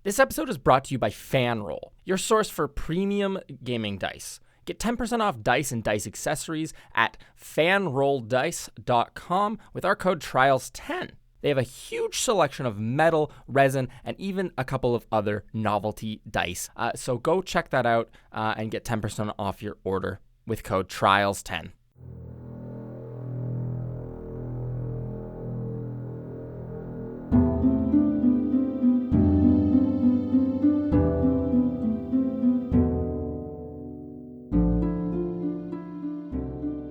This episode is brought to you by FanRoll, your source for premium gaming dice. Get 10% off dice and dice accessories at fanrolldice.com with our code TRIALS10. They have a huge selection of metal, resin, and even a couple of other novelty dice. So go check that out and get 10% off your order with code TRIALS10.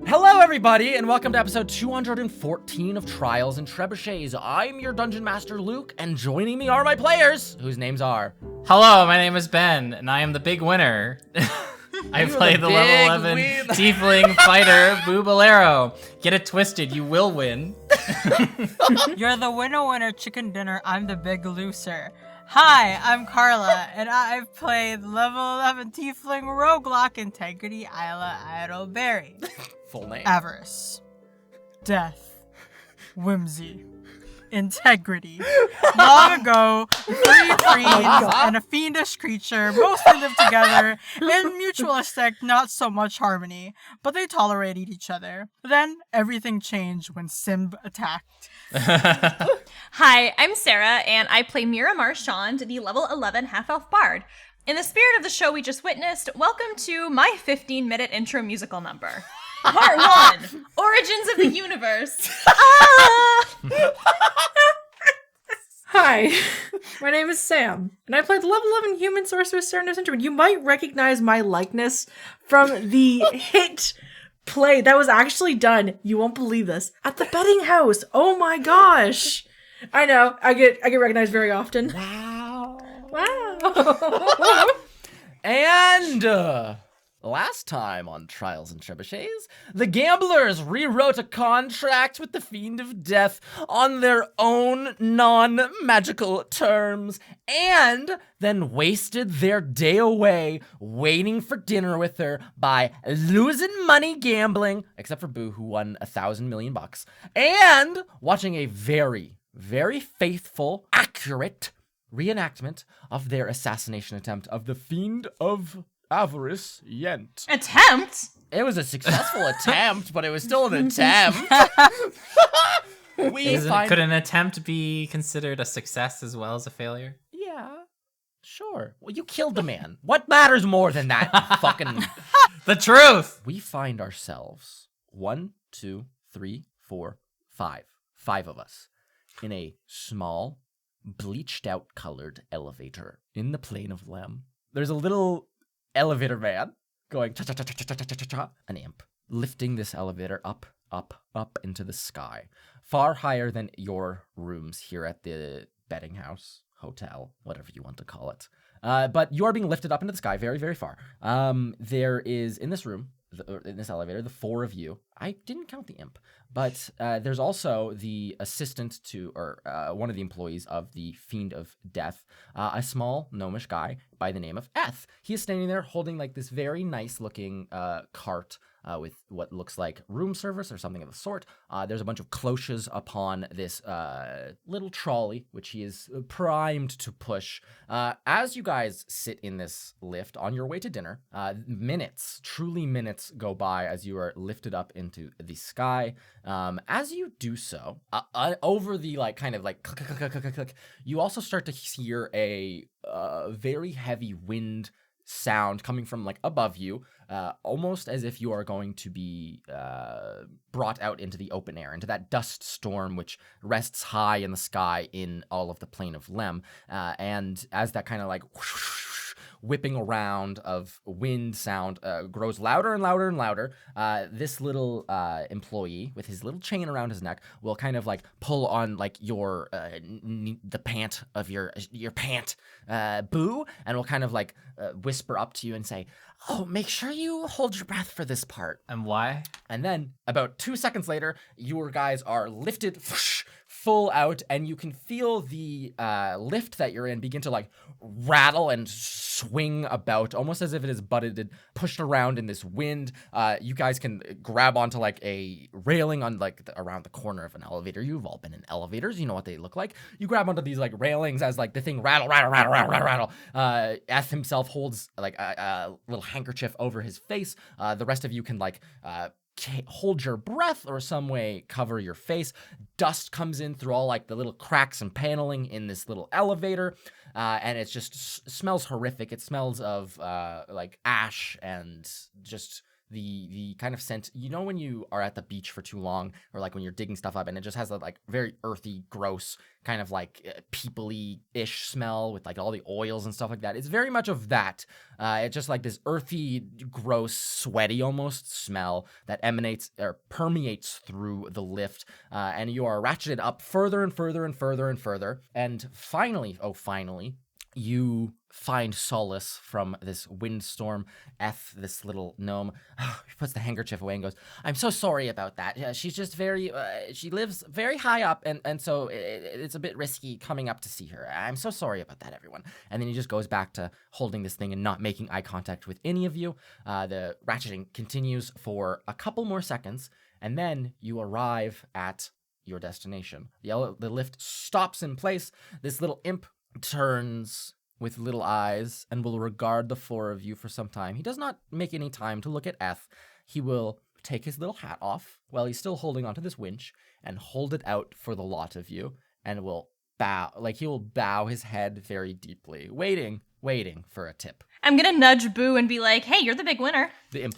Hello, everybody, and welcome to episode 214 of Trials and Trebuchets. I'm your Dungeon Master, Luke, and joining me are my players, whose names are... Hello, my name is Ben, and I am the big winner. I play the level 11 Tiefling Fighter, Boo Bolero. Get it twisted, you will win. You're the winner, chicken dinner. I'm the big loser. Hi, I'm Carla, and I've played level 11 Tiefling Roguelock Integrity Isla Idleberry. Full name. Avarice. Death. Whimsy. Integrity. Long ago, 3 fiends and a fiendish creature mostly lived together in mutualistic, not so much harmony, but they tolerated each other. Then, everything changed when Simb attacked. Hi, I'm Sarah, and I play Mira Marchand, the level 11 half-elf bard. In the spirit of the show we just witnessed, welcome to my 15-minute intro musical number. Part 1, Origins of the Universe. Hi, my name is Sam, and I played level 11 Human Sorceress Serendipitous Interlude. You might recognize my likeness from the hit play that was actually done, you won't believe this, at the betting house. Oh my gosh. I know, I get recognized very often. Wow. And, last time on Trials and Trebuchets, the gamblers rewrote a contract with the Fiend of Death on their own non-magical terms, and then wasted their day away waiting for dinner with her by losing money gambling, except for Boo, who won $1,000 million bucks, and watching a very, very faithful, accurate reenactment of their assassination attempt of the Fiend of Avarice Yent. Attempt? It was a successful attempt, but it was still an attempt. Could an attempt be considered a success as well as a failure? Yeah, sure. Well, you killed the man. What matters more than that? Fucking... The truth! We find ourselves 1, 2, 3, 4, 5. 5 of us in a small, bleached out colored elevator in the Plain of Lem. There's a little elevator man going cha-cha-cha-cha-cha-cha-cha-cha, an imp, lifting this elevator up, up, up into the sky, far higher than your rooms here at the betting house, hotel, whatever you want to call it. But you are being lifted up into the sky very, very far. There is, in this room, in this elevator, the 4 of you. I didn't count the imp, but there's also the assistant to, or one of the employees of the Fiend of Death, a small gnomish guy by the name of Eth. He is standing there holding like this very nice looking cart with what looks like room service or something of the sort. There's a bunch of cloches upon this little trolley, which he is primed to push. As you guys sit in this lift on your way to dinner, minutes, truly minutes go by as you are lifted up into the sky. As you do so, over the like kind of like click, click, click, click, click, you also start to hear a very heavy wind sound coming from like above you, almost as if you are going to be brought out into the open air, into that dust storm which rests high in the sky in all of the Plain of Lem. And as that kind of like whipping around of wind sound grows louder and louder and louder, this little employee with his little chain around his neck will kind of like pull on like your the pant of your pant, Boo, and will kind of like whisper up to you and say, "Oh, make sure you hold your breath for this part." And why? And then about 2 seconds later, your guys are lifted full out, and you can feel the lift that you're in begin to like rattle and swing about, almost as if it is pushed around in this wind. You guys can grab onto like a railing on like around the corner of an elevator. You've all been in elevators, you know what they look like. You grab onto these like railings as like the thing rattle. Eth himself holds like a little handkerchief over his face. The rest of you can like hold your breath or some way cover your face. Dust comes in through all like the little cracks and paneling in this little elevator, and it just smells horrific. It smells of like ash and just the kind of scent, you know, when you are at the beach for too long, or like when you're digging stuff up and it just has that like very earthy, gross kind of like people-y-ish smell with like all the oils and stuff like that. It's very much of that. It's just like this earthy, gross, sweaty almost smell that emanates or permeates through the lift, and you are ratcheted up further and further and further and further, and finally, you find solace from this windstorm. Eth, this little gnome, he puts the handkerchief away and goes, I'm so sorry about that. She's just very, she lives very high up, and so it's a bit risky coming up to see her. I'm so sorry about that, everyone. And then he just goes back to holding this thing and not making eye contact with any of you. The ratcheting continues for a couple more seconds, and then you arrive at your destination. The lift stops in place. This little imp turns with little eyes and will regard the four of you for some time. He does not make any time to look at Eth. He will take his little hat off while he's still holding onto this winch and hold it out for the lot of you, and will bow, like he will bow his head very deeply, waiting for a tip. I'm gonna nudge Boo and be like, hey, you're the big winner. The imp,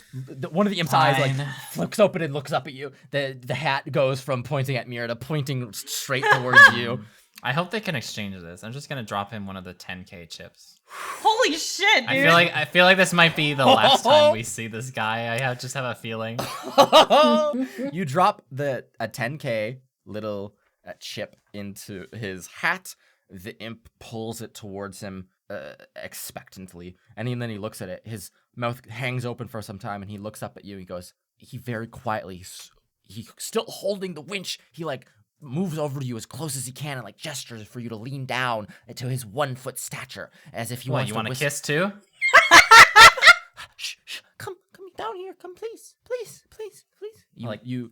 one of the imp's eyes like flips open and looks up at you. The hat goes from pointing at Mira to pointing straight towards you. I hope they can exchange this. I'm just gonna drop him one of the 10k chips. Holy shit, dude! I feel like this might be the last time we see this guy. I just have a feeling. You drop a 10k little chip into his hat. The imp pulls it towards him expectantly, and then he looks at it. His mouth hangs open for some time, and he looks up at you. He goes. He very quietly. He's still holding the winch. He like moves over to you as close as he can and like gestures for you to lean down to his 1 foot stature, as if you want to kiss too. Shh, come down here, come please. You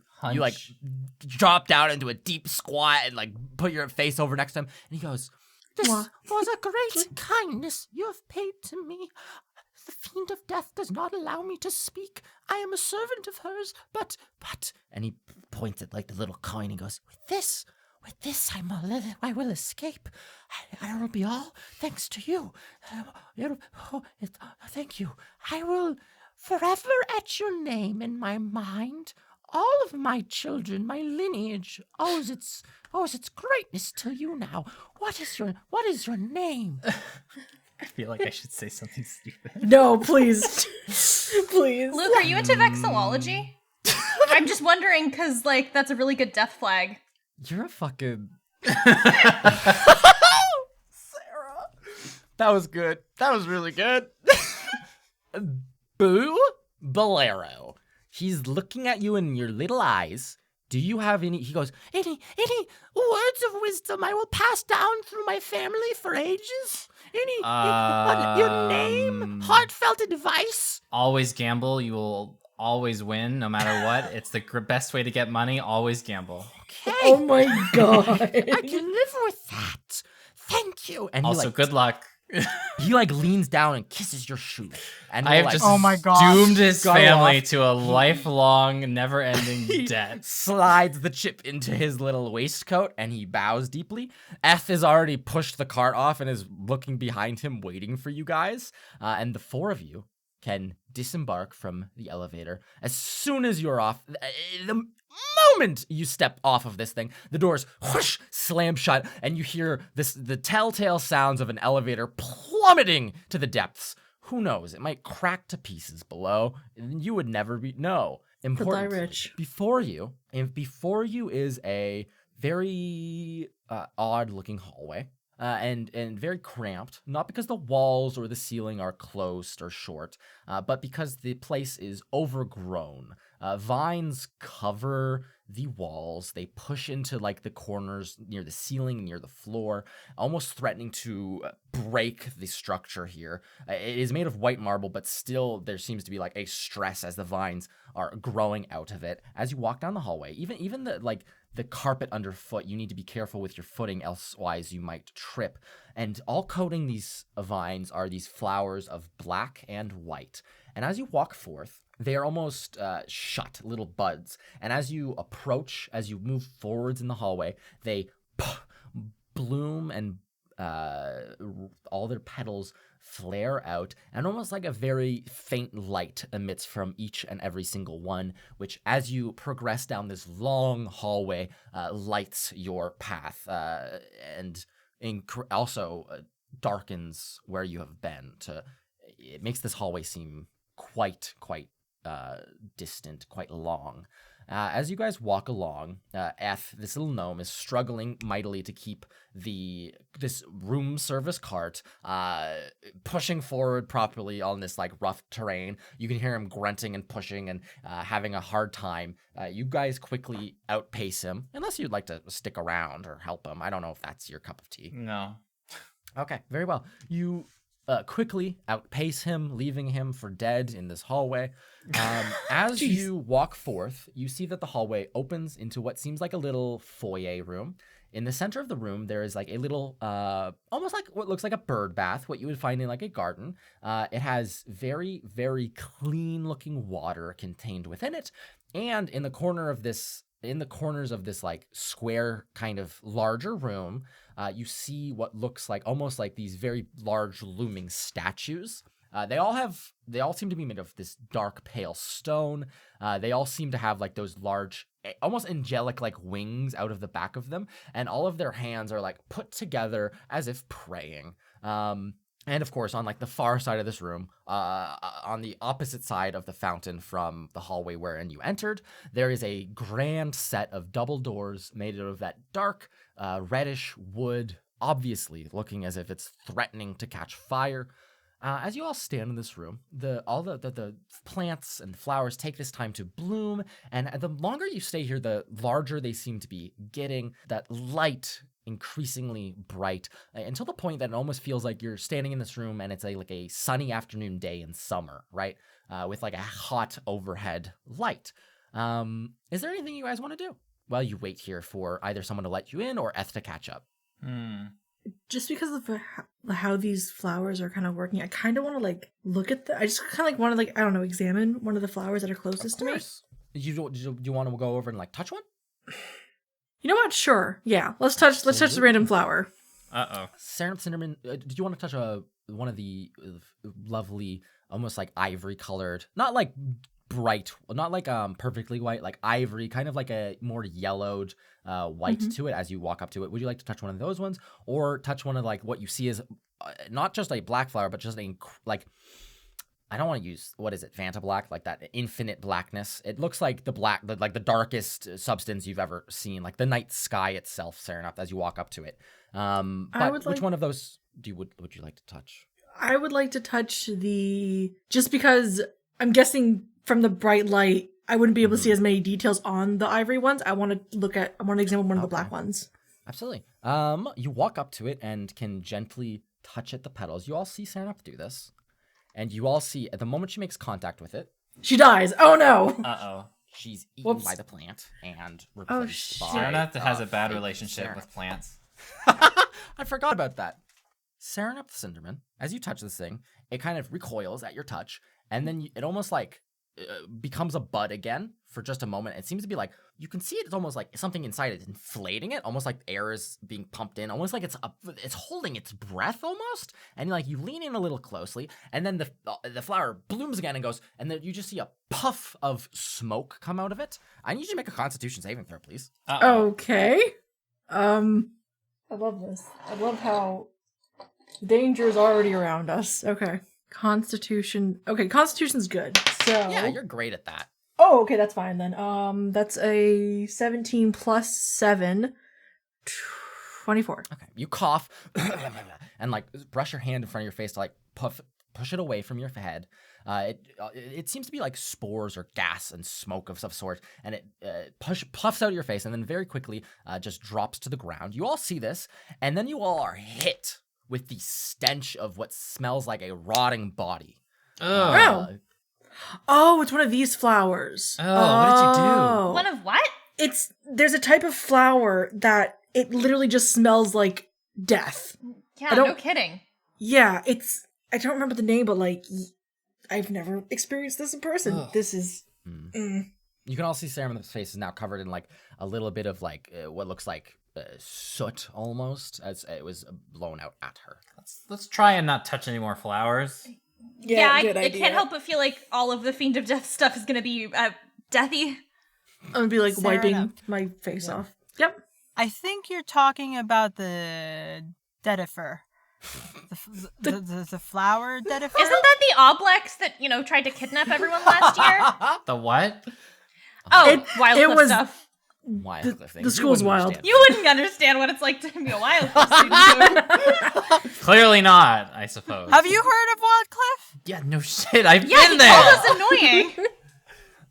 drop down into a deep squat and like put your face over next to him, and he goes, "This was a great kindness you have paid to me. The Fiend of Death does not allow me to speak. I am a servant of hers, but," and he points at like the little coin. He goes, with this, I will escape. And it will be all thanks to you. Thank you. I will forever etch your name in my mind. All of my children, my lineage, owes its greatness to you now. What is your name? I feel like I should say something stupid. No, please. Please. Luke, are you into vexillology? I'm just wondering, because, like, that's a really good death flag. You're a fucking... Sarah. That was good. That was really good. Boo Bolero. He's looking at you in your little eyes. Do you have any... He goes, any words of wisdom I will pass down through my family for ages? Your name? Heartfelt advice? Always gamble. You will always win, no matter what. It's the best way to get money. Always gamble. Okay. Oh my god. I can live with that. Thank you. And also, good luck. He like leans down and kisses your shoe. And I have just oh my God. doomed his Go family off. to a lifelong, never-ending debt. Slides the chip into his little waistcoat and he bows deeply. Eth has already pushed the cart off and is looking behind him, waiting for you guys. And the four of you can disembark from the elevator as soon as you're off. The moment you step off of this thing, the doors whoosh slam shut, and you hear the telltale sounds of an elevator plummeting to the depths. Who knows? It might crack to pieces below. You would never know. Important. Rich. Before you is a very odd-looking hallway. And very cramped, not because the walls or the ceiling are closed or short, but because the place is overgrown. Vines cover the walls. They push into like the corners near the ceiling, near the floor, almost threatening to break the structure here. It is made of white marble, but still there seems to be like a stress as the vines are growing out of it. As you walk down the hallway, even the carpet underfoot, you need to be careful with your footing, elsewise you might trip. And all coating these vines are these flowers of black and white. And as you walk forth, they are almost shut, little buds. And as you approach, as you move forwards in the hallway, they bloom and all their petals flare out, and almost like a very faint light emits from each and every single one, which as you progress down this long hallway lights your path and also darkens where you have been. It makes this hallway seem quite distant, quite long. As you guys walk along, Eth, this little gnome, is struggling mightily to keep this room service cart pushing forward properly on this like rough terrain. You can hear him grunting and pushing and having a hard time. You guys quickly outpace him, unless you'd like to stick around or help him. I don't know if that's your cup of tea. No. Okay, very well. You quickly outpace him, leaving him for dead in this hallway. As you walk forth, you see that the hallway opens into what seems like a little foyer room. In the center of the room, there is like a little, almost like what looks like a bird bath, what you would find in like a garden. It has very, very clean looking water contained within it. And in the corners of this like square kind of larger room, you see what looks like almost like these very large looming statues. They all seem to be made of this dark pale stone. They all seem to have like those large, almost angelic like wings out of the back of them, and all of their hands are like put together as if praying. And of course, on like the far side of this room, on the opposite side of the fountain from the hallway wherein you entered, there is a grand set of double doors made out of that dark, reddish wood, obviously looking as if it's threatening to catch fire. As you all stand in this room, all the plants and flowers take this time to bloom, and the longer you stay here, the larger they seem to be getting. That light increasingly bright until the point that it almost feels like you're standing in this room and it's like a sunny afternoon day in summer, right? With like a hot overhead light. Is there anything you guys want to do while you wait here for either someone to let you in or Eth to catch up? Just because of how these flowers are kind of working, I kind of want to like look at I just kind of like want to like, I don't know, examine one of the flowers that are closest to me. Do you want to go over and like touch one? You know what? Sure. Yeah. Let's touch the random flower. Sarah Cinderman, did you want to touch one of the lovely, almost like ivory colored, not like bright, not like perfectly white, like ivory, kind of like a more yellowed white to it as you walk up to it? Would you like to touch one of those ones, or touch one of like what you see as not just a black flower, but just a like, I don't want to use, what is it, Vanta black, like that infinite blackness. It looks like like the darkest substance you've ever seen, like the night sky itself, Serenap, as you walk up to it. But which one of those would you like to touch? I would like to touch just because I'm guessing from the bright light, I wouldn't be able to see as many details on the ivory ones. I want to examine one of the black ones. Absolutely. You walk up to it and can gently touch at the petals. You all see Serenap do this. And you all see, at the moment she makes contact with it, she dies. Oh no! She's eaten by the plant and replaced by... Serenap has a bad relationship with plants. I forgot about that. Serenap the Cinderman, as you touch this thing, it kind of recoils at your touch, and then it almost like becomes a bud again for just a moment. It seems to be like, you can see it's almost like something inside it inflating it, almost like air is being pumped in, almost like it's holding its breath almost. And like you lean in a little closely, and then the flower blooms again and goes, and then you just see a puff of smoke come out of it. I need you to make a Constitution saving throw, please. Okay. I love this. I love how danger is already around us. Okay. Constitution. Okay, Constitution's good. So yeah, you're great at that. Oh, okay, that's fine then. That's a 17 plus 7, 24. Okay, you cough and like brush your hand in front of your face to like puff push it away from your head. It seems to be like spores or gas and smoke of some sort, and it puffs out of your face, and then very quickly just drops to the ground. You all see this, and then you all are hit with the stench of what smells like a rotting body. Oh. Oh, it's one of these flowers. Oh, what did you do? One of what? There's a type of flower that it literally just smells like death. Yeah, no kidding. Yeah, I don't remember the name, but like, I've never experienced this in person. Ugh. This is... You can all see Sarah's face is now covered in like a little bit of like what looks like soot almost, as it was blown out at her. Let's try and not touch any more flowers. Yeah, good I idea. can't help but feel like all of the Fiend of Death stuff is gonna be deathy. I'm gonna be like Fair wiping enough. my face off. Yep. I think you're talking about the Dedifer. The flower Dedifer? Isn't that the Oblex that, tried to kidnap everyone last year? The what? Oh, Wildcliff stuff. Wildcliff thing. the school's wild. You wouldn't understand what it's like to be a Wildcliff student. Clearly not, I suppose. Have you heard of Wildcliff? Yeah, no shit. I've Yeah, been he there. called us annoying.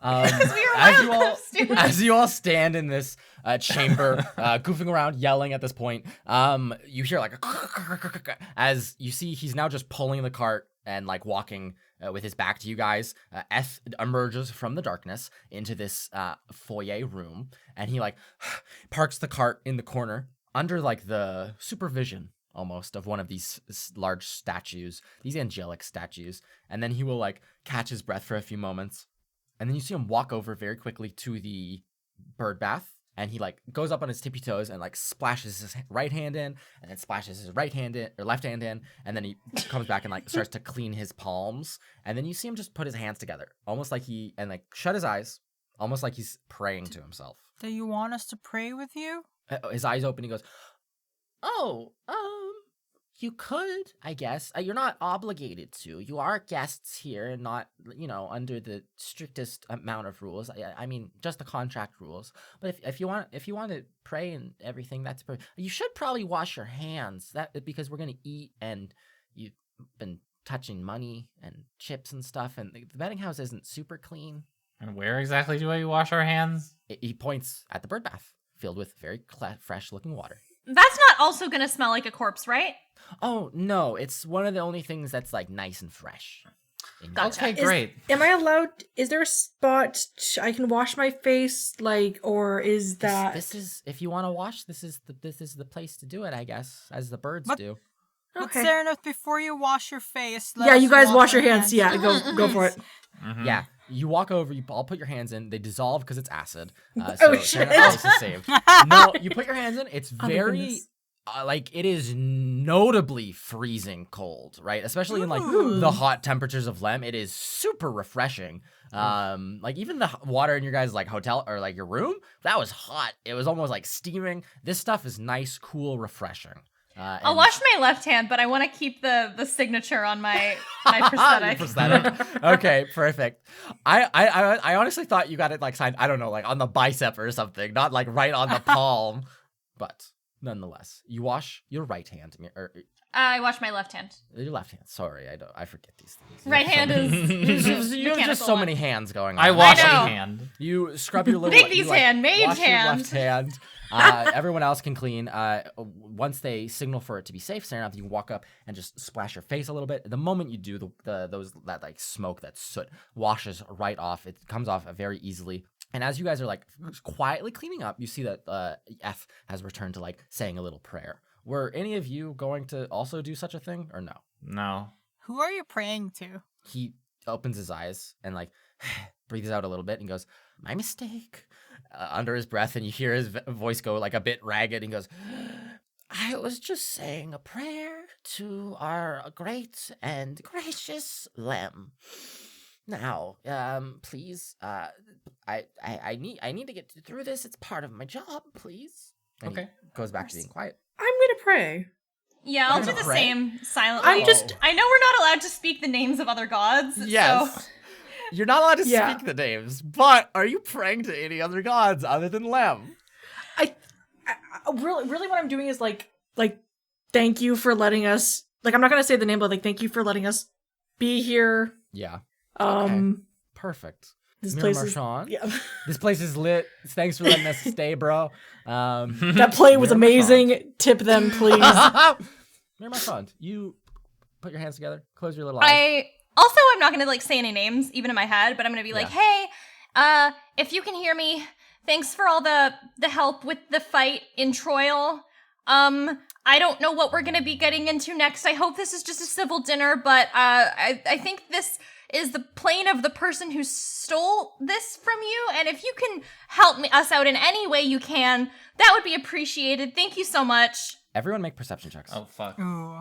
As Wildcliff students. as you all stand in this chamber, goofing around, yelling at this point, you hear like as you see he's now just pulling the cart and like walking with his back to you guys. Eth emerges from the darkness into this foyer room, and he like parks the cart in the corner under like the supervision almost of one of these large statues, these angelic statues, and then he will like catch his breath for a few moments. And then you see him walk over very quickly to the bird bath, and he like goes up on his tippy toes and like splashes his right hand in, and then splashes his right hand in or left hand in, and then he comes back and like starts to clean his palms. And then you see him just put his hands together, almost like like shut his eyes, almost like he's praying to himself. Do you want us to pray with you? His eyes open. He goes, you could, I guess. You're not obligated to. You are guests here and not, under the strictest amount of rules. I mean, just the contract rules. But if you want to pray and everything, that's you should probably wash your hands. Because we're gonna eat and you've been touching money and chips and stuff, and the betting house isn't super clean. And where exactly do we wash our hands? He points at the bird bath, filled with very fresh-looking water. That's not also gonna smell like a corpse, right? Oh, no, it's one of the only things that's, like, nice and fresh. Gotcha. Okay, great. Am I allowed? Is there a spot I can wash my face, like, or is that? This is, if you want to wash, this is the place to do it, I guess, as the birds But- do. But Okay. Serenith, before you wash your face, let Yeah, us you guys wash your hands. Yeah, go for it. Mhm. Yeah, you walk over, you all put your hands in, they dissolve because it's acid. Oh, So shit. Serenith is saved. No, you put your hands in, it's Oh, my very... goodness. Like it is notably freezing cold, right? Especially in like Ooh. the hot temperatures of Lem, it is super refreshing. Like even the water in your guys' like hotel or like your room, that was hot. It was almost like steaming. This stuff is nice, cool, refreshing. I'll wash my left hand, but I want to keep the signature on my prosthetic. Prosthetic. Okay, perfect. I honestly thought you got it like signed, I don't know, like on the bicep or something, not like right on the palm. But nonetheless, you wash your right hand, or I wash my left hand. your left hand. Sorry, I forget these things. Right hand is You have just so many hands going on. I wash know. a hand. You scrub your little Bigby's you, like, hand, mage wash your hand. left hand. Everyone else can clean. Once they signal for it to be safe, Sarah, you can walk up and just splash your face a little bit. The moment you do, that like smoke, that soot washes right off. It comes off very easily. And as you guys are like quietly cleaning up, you see that F has returned to like saying a little prayer. Were any of you going to also do such a thing or no? No. Who are you praying to? He opens his eyes and like breathes out a little bit and goes, "My mistake," under his breath, and you hear his voice go like a bit ragged and goes, "I was just saying a prayer to our great and gracious Lem. Now, please, I need to get through this. It's part of my job, please." And Okay. he goes back to being quiet. I'm gonna pray. Yeah, I'll You're do gonna the pray? same silently. I'm just- I know we're not allowed to speak the names of other gods. Yes. So You're not allowed to Yeah. speak the names, but are you praying to any other gods other than Lem? I really what I'm doing is like thank you for letting us, like, I'm not gonna say the name, but like thank you for letting us be here. Yeah. Perfect. This Mira place is Marchand. yeah. This place is lit. Thanks for letting us stay, bro. That play was Mira amazing. Tip them, please. Mira Marchand, you put your hands together, close your little eyes. I'm not gonna like say any names, even in my head, but I'm gonna be like, hey, if you can hear me, thanks for all the help with the fight in Troil. I don't know what we're gonna be getting into next. I hope this is just a civil dinner, but I think this is the plane of the person who stole this from you, and if you can help us out in any way you can, that would be appreciated. Thank you so much. Everyone make perception checks. Oh fuck. Ooh.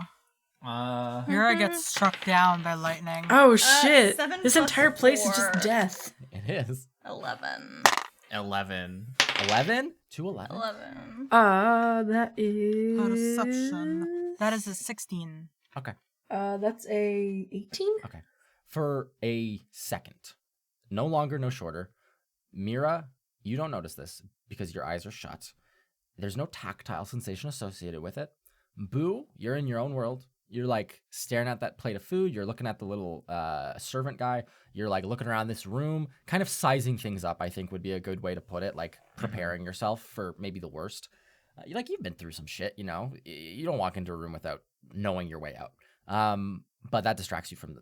Mira gets struck down by lightning. Oh shit! 7 This plus entire place is 4. just death. It is. 11. 11. 11 to 11. 11. That is Perception. That is a 16. Okay. That's a 18. Okay. For a second, no longer, no shorter, Mira, you don't notice this because your eyes are shut. There's no tactile sensation associated with it. Boo, you're in your own world. You're like staring at that plate of food. You're looking at the little servant guy. You're like looking around this room, kind of sizing things up, I think would be a good way to put it, like preparing yourself for maybe the worst. You've been through some shit, you know. You don't walk into a room without knowing your way out. But that distracts you from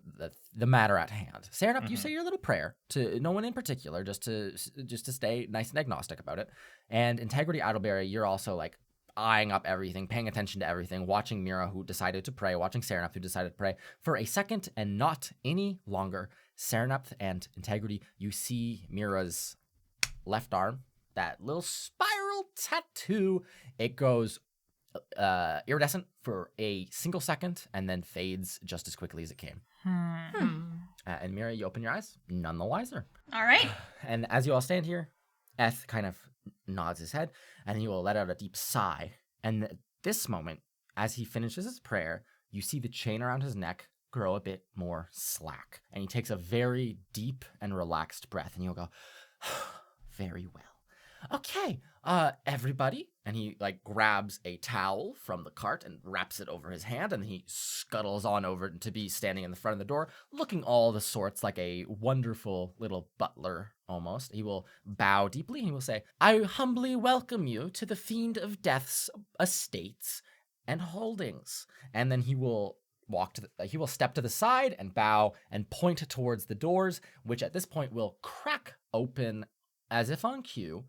the matter at hand. Serenup, you say your little prayer to no one in particular, just to stay nice and agnostic about it. And Integrity Idleberry, you're also like eyeing up everything, paying attention to everything, watching Mira, who decided to pray, watching Serenap, who decided to pray for a second and not any longer. Serenap and Integrity, you see Mira's left arm, that little spiral tattoo. It goes iridescent for a single second and then fades just as quickly as it came. And Mira, you open your eyes, none the wiser. All right. And as you all stand here, Eth kind of nods his head, and he will let out a deep sigh. And at this moment, as he finishes his prayer, you see the chain around his neck grow a bit more slack. And he takes a very deep and relaxed breath, and you'll go, very well. Okay, everybody. And he like grabs a towel from the cart and wraps it over his hand, and he scuttles on over to be standing in the front of the door, looking all the sorts like a wonderful little butler almost. He will bow deeply and he will say, I humbly welcome you to the Fiend of Death's estates and holdings. And then he will he will step to the side and bow and point towards the doors, which at this point will crack open as if on cue.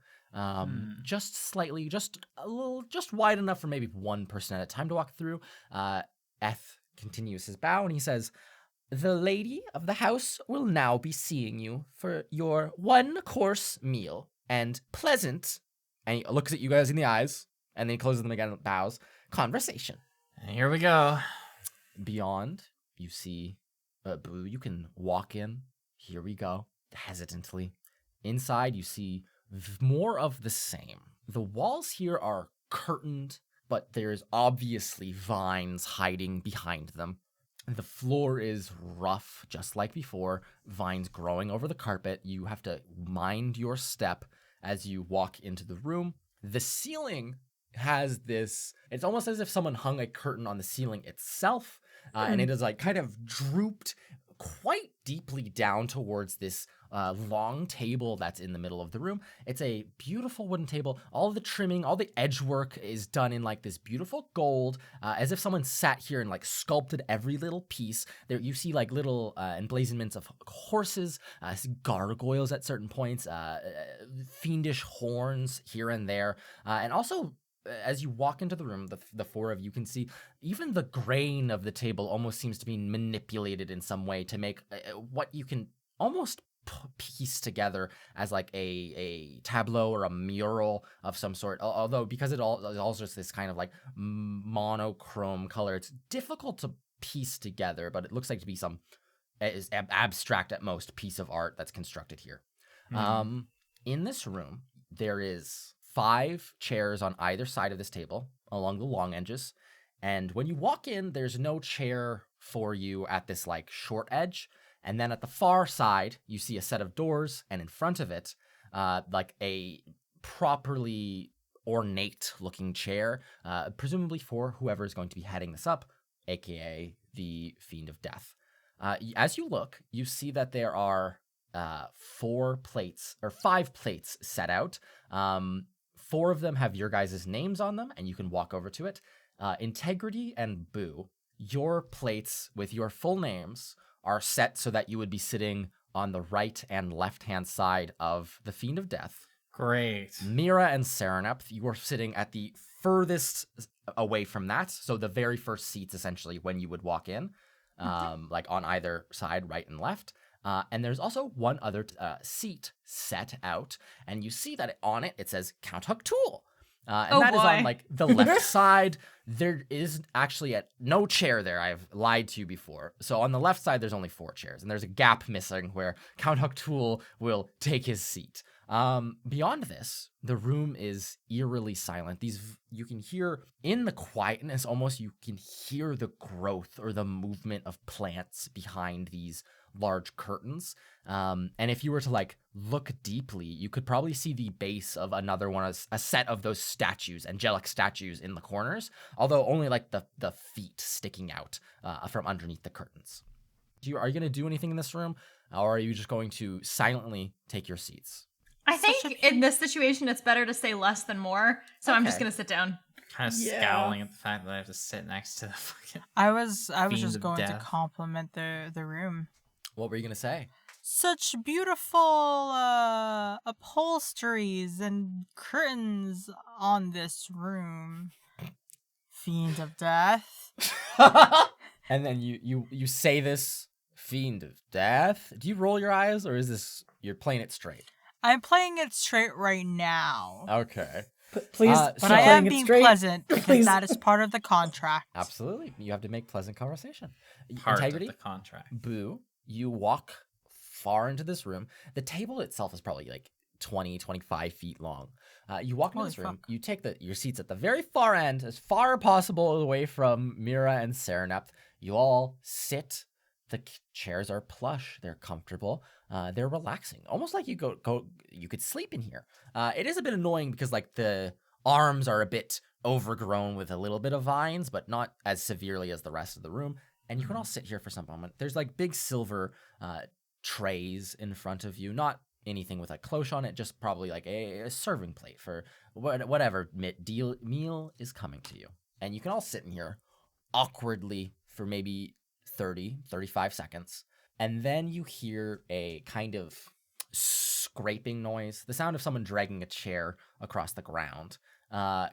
Just slightly, just a little, just wide enough for maybe one person at a time to walk through. Eth continues his bow and he says, the lady of the house will now be seeing you for your 1-course meal and pleasant, and he looks at you guys in the eyes, and then he closes them again and bows, conversation. Here we go. Beyond, you see, Boo, you can walk in. Here we go, hesitantly. Inside, you see more of the same. The walls here are curtained, but there's obviously vines hiding behind them. The floor is rough, just like before, vines growing over the carpet. You have to mind your step as you walk into the room. The ceiling has this, it's almost as if someone hung a curtain on the ceiling itself, and it is like kind of drooped quite deeply down towards this long table that's in the middle of the room. It's a beautiful wooden table. All the trimming, all the edge work is done in like this beautiful gold, as if someone sat here and like sculpted every little piece. There you see like little emblazonments of horses, gargoyles at certain points, fiendish horns here and there, and also as you walk into the room, the four of you can see even the grain of the table almost seems to be manipulated in some way to make what you can almost piece together as like a tableau or a mural of some sort. Although because it's all just this kind of like monochrome color, it's difficult to piece together, but it looks like to be some is abstract at most piece of art that's constructed here. In this room, there is 5 chairs on either side of this table along the long edges. And when you walk in, there's no chair for you at this like short edge. And then at the far side, you see a set of doors, and in front of it, like a properly ornate looking chair, presumably for whoever is going to be heading this up, aka the Fiend of Death. As you look, you see that there are 5 plates set out. 4 of them have your guys' names on them, and you can walk over to it. Integrity and Boo, your plates with your full names are set so that you would be sitting on the right and left-hand side of the Fiend of Death. Great. Mira and Serenep, you are sitting at the furthest away from that, so the very first seats essentially when you would walk in, like on either side, right and left. And there's also one other seat set out, and you see that on it, it says Count Hucktool. And that is on like the left side. There is actually no chair there. I've lied to you before. So on the left side, there's only 4 chairs, and there's a gap missing where Count Hucktool will take his seat. Beyond this, the room is eerily silent. You can hear in the quietness, almost you can hear the growth or the movement of plants behind these large curtains. And if you were to like look deeply, you could probably see the base of another one, a set of those statues, angelic statues in the corners, although only like the feet sticking out from underneath the curtains. Are you going to do anything in this room, or are you just going to silently take your seats? I think in this situation, it's better to say less than more. So I'm just going to sit down. Kind of scowling at the fact that I have to sit next to the fucking I was Fiend just of going to Death. compliment the room. What were you going to say? Such beautiful upholsteries and curtains on this room. Fiend of Death. And then you say this, Fiend of Death. Do you roll your eyes, or is this you're playing it straight? I'm playing it straight right now. Okay. Please, But I am being pleasant because Please. that is part of the contract. Absolutely. You have to make pleasant conversation. part Integrity, of the contract. Boo, you walk far into this room. The table itself is probably like 20, 25 feet long. You walk into Holy this room. fuck. You take your seats at the very far end, as far as possible away from Mira and Serenep. You all sit. The chairs are plush. They're comfortable. They're relaxing. Almost like you you could sleep in here. It is a bit annoying because like the arms are a bit overgrown with a little bit of vines, but not as severely as the rest of the room. And you can all sit here for some moment. There's like big silver trays in front of you. Not anything with a cloche on it, just probably like a serving plate for whatever meal is coming to you. And you can all sit in here awkwardly for maybe 30, 35 seconds. And then you hear a kind of scraping noise, the sound of someone dragging a chair across the ground,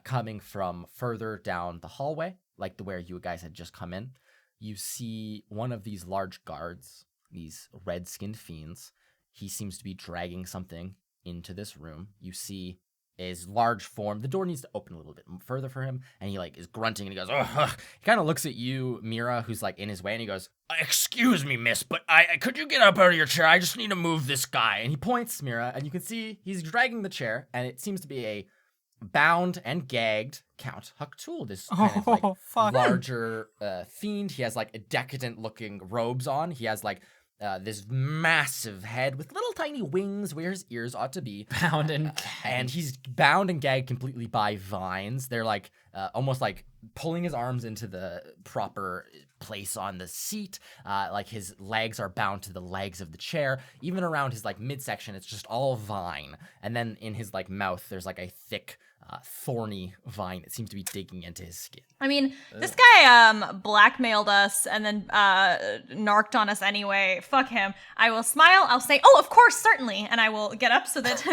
coming from further down the hallway, like where you guys had just come in. You see one of these large guards, these red-skinned fiends. He seems to be dragging something into this room. You see his large form. The door needs to open a little bit further for him, and he like is grunting, and he goes, ugh. He kind of looks at you, Mira, who's like in his way, and he goes, excuse me, miss, but could you get up out of your chair? I just need to move this guy. And he points, Mira, and you can see he's dragging the chair, and it seems to be a bound and gagged Count Hucktool, this kind of like fuck. larger fiend. He has like decadent looking robes on. He has like this massive head with little tiny wings where his ears ought to be. Bound and And he's bound and gagged completely by vines. They're like almost like pulling his arms into the proper place on the seat. Like his legs are bound to the legs of the chair. Even around his like midsection, it's just all vine. And then in his like mouth, there's like a thick, thorny vine that seems to be digging into his skin. I mean, this guy blackmailed us and then narked on us anyway. Fuck him. I will smile. I'll say, oh, of course, certainly. And I will get up so that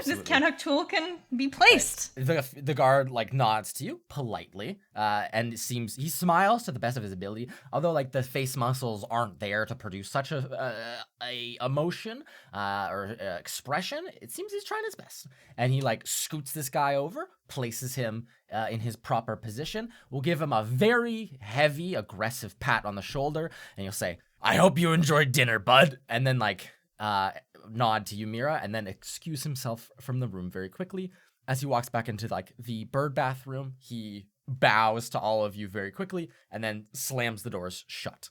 this Count Hucktool can be placed. The guard like nods to you politely, and he smiles to the best of his ability. Although like the face muscles aren't there to produce such a emotion or expression, it seems he's trying his best. And he like scoots this guy over, places him in his proper position. We'll give him a very heavy, aggressive pat on the shoulder, and you'll say, I hope you enjoyed dinner, bud. And then like nod to you, Mira, and then excuse himself from the room very quickly. As he walks back into like the bird bath room, he bows to all of you very quickly and then slams the doors shut.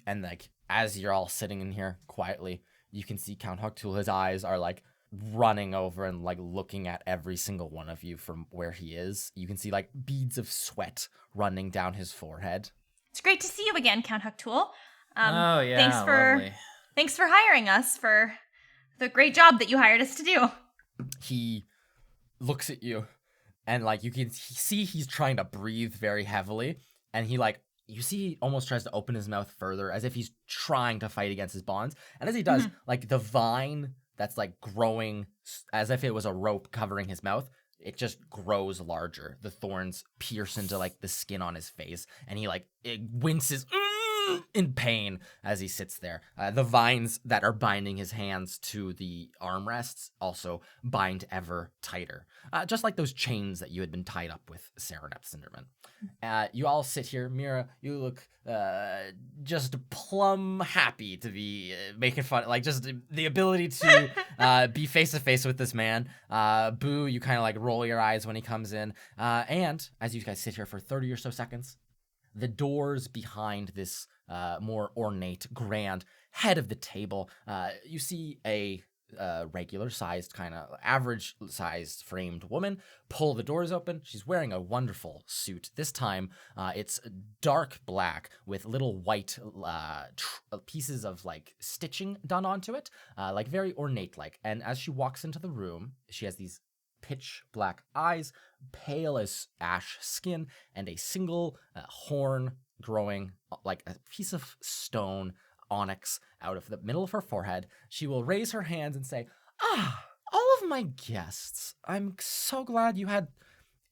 And like as you're all sitting in here quietly, you can see Count Hucktool, his eyes are like running over and like looking at every single one of you from where he is. You can see like beads of sweat running down his forehead. It's great to see you again, Count Hucktool. Oh yeah, lovely. Thanks for hiring us for the great job that you hired us to do. He looks at you, and like you can see he's trying to breathe very heavily, and he like you see he almost tries to open his mouth further as if he's trying to fight against his bonds. And as he does, like the vine that's like growing as if it was a rope covering his mouth, it just grows larger. The thorns pierce into like the skin on his face, and he like it winces in pain as he sits there. The vines that are binding his hands to the armrests also bind ever tighter, just like those chains that you had been tied up with, Serenep Cinderman. You all sit here. Mira, you look just plumb happy to be making fun, like just the ability to be face to face with this man. Boo, you kind of like roll your eyes when he comes in. And as you guys sit here for 30 or so seconds, the doors behind this more ornate, grand head of the table, you see a regular-sized, kind of average-sized framed woman pull the doors open. She's wearing a wonderful suit. This time, it's dark black with little white pieces of like stitching done onto it, like very ornate-like. And as she walks into the room, she has these pitch black eyes, pale as ash skin, and a single horn growing like a piece of stone onyx out of the middle of her forehead. She will raise her hands and say, all of my guests, I'm so glad you had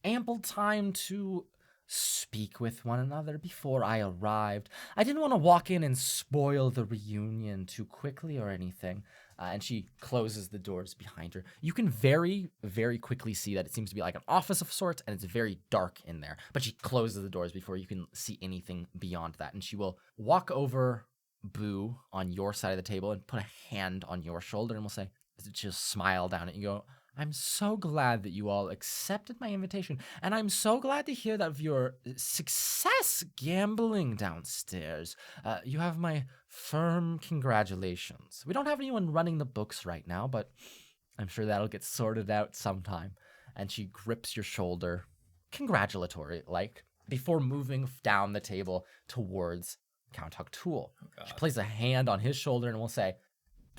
ample time to speak with one another before I arrived. I didn't want to walk in and spoil the reunion too quickly or anything. And she closes the doors behind her. You can very, very quickly see that it seems to be like an office of sorts, and it's very dark in there. But she closes the doors before you can see anything beyond that. And she will walk over Boo on your side of the table and put a hand on your shoulder and will say, just smile down at you, go, I'm so glad that you all accepted my invitation, and I'm so glad to hear that of your success gambling downstairs. You have my firm congratulations. We don't have anyone running the books right now, but I'm sure that'll get sorted out sometime. And she grips your shoulder, congratulatory, like, before moving down the table towards Count Hucktool. She places a hand on his shoulder and will say,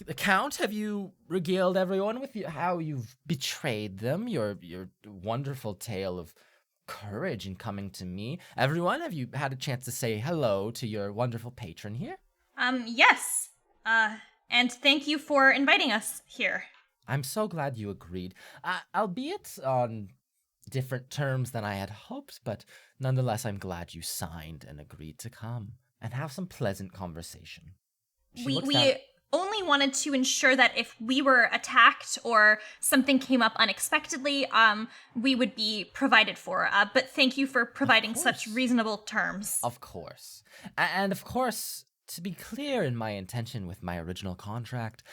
the Count, have you regaled everyone with how you've betrayed them? Your wonderful tale of courage in coming to me. Everyone, have you had a chance to say hello to your wonderful patron here? Yes. And thank you for inviting us here. I'm so glad you agreed. Albeit on different terms than I had hoped, but nonetheless, I'm glad you signed and agreed to come and have some pleasant conversation. We only wanted to ensure that if we were attacked or something came up unexpectedly, we would be provided for. But thank you for providing such reasonable terms. Of course. And of course, to be clear in my intention with my original contract,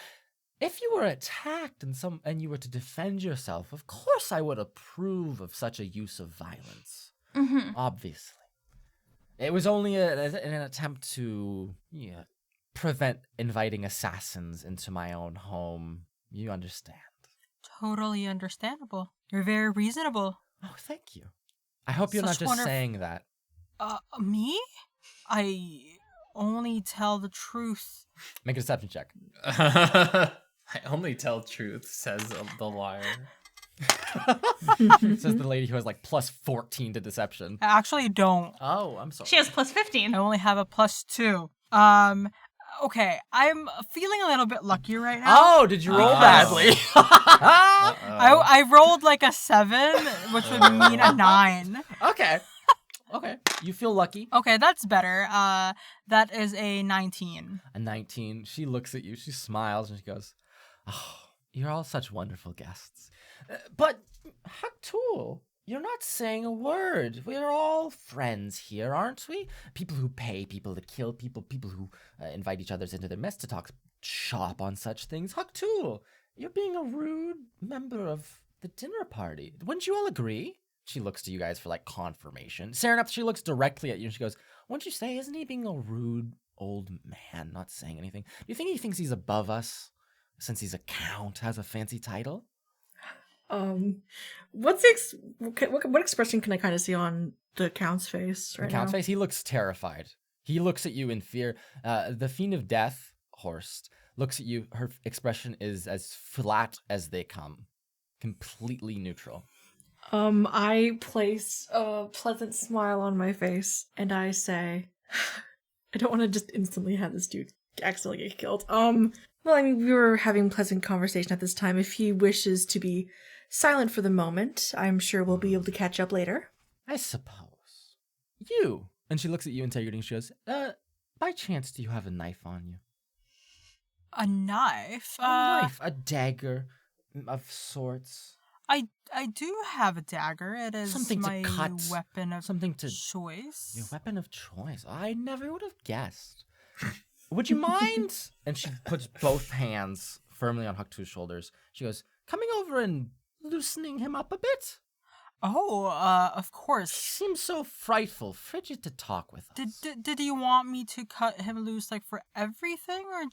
if you were attacked and you were to defend yourself, of course I would approve of such a use of violence. Mm-hmm. Obviously. It was only an attempt to prevent inviting assassins into my own home. You understand. Totally understandable. You're very reasonable. Oh, thank you. I hope you're not just saying that. Me? I only tell the truth. Make a deception check. I only tell truth, says the liar. Says the lady who has like plus 14 to deception. I actually don't. Oh, I'm sorry. She has plus 15. I only have a plus 2. Okay, I'm feeling a little bit lucky right now. Oh, did you roll badly? I rolled like a 7, which would mean a 9. Okay. You feel lucky. Okay, that's better. That is a 19. A 19. She looks at you, she smiles, and she goes, oh, you're all such wonderful guests. But, Hucktool, you're not saying a word. We're all friends here, aren't we? People who pay people to kill people, people who invite each other into their mess to talk shop on such things. Hucktool, you're being a rude member of the dinner party. Wouldn't you all agree? She looks to you guys for, like, confirmation. Serenep, she looks directly at you and she goes, wouldn't you say, isn't he being a rude old man, not saying anything? Do you think he thinks he's above us since he's a count, has a fancy title? What expression can I kind of see on the Count's face right now? The Count's face, he looks terrified. He looks at you in fear. The Fiend of Death, Horst, looks at you. Her expression is as flat as they come. Completely neutral. I place a pleasant smile on my face, and I say, I don't want to just instantly have this dude accidentally get killed. Well, I mean, we were having pleasant conversation at this time. If he wishes to be silent for the moment, I'm sure we'll be able to catch up later. I suppose. You. And she looks at you, Integrity, and she goes, by chance, do you have a knife on you? A knife? A knife, a dagger of sorts. I do have a dagger. It is Something to my cut. weapon of Something to... choice. Your weapon of choice. I never would have guessed. Would you mind? And she puts both hands firmly on Hucktu's shoulders. She goes, coming over and loosening him up a bit? Oh, of He course. seems so frightful, frigid to talk with us. Did you want me to cut him loose, like, for everything, or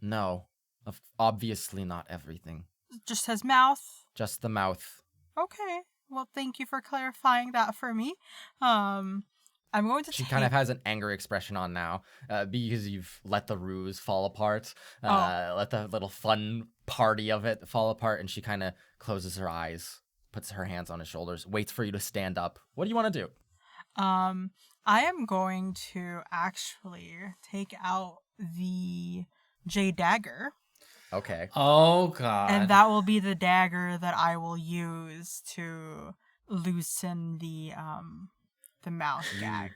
No, obviously not everything. just his mouth? Just the mouth. Okay. Well, thank you for clarifying that for me. I'm going to She take... kind of has an angry expression on now because you've let the ruse fall apart, let the little fun party of it fall apart, and she kind of closes her eyes, puts her hands on his shoulders, waits for you to stand up. What do you want to do? I am going to actually take out the J dagger, Okay. Oh god. and that will be the dagger that I will use to loosen the mouth gag.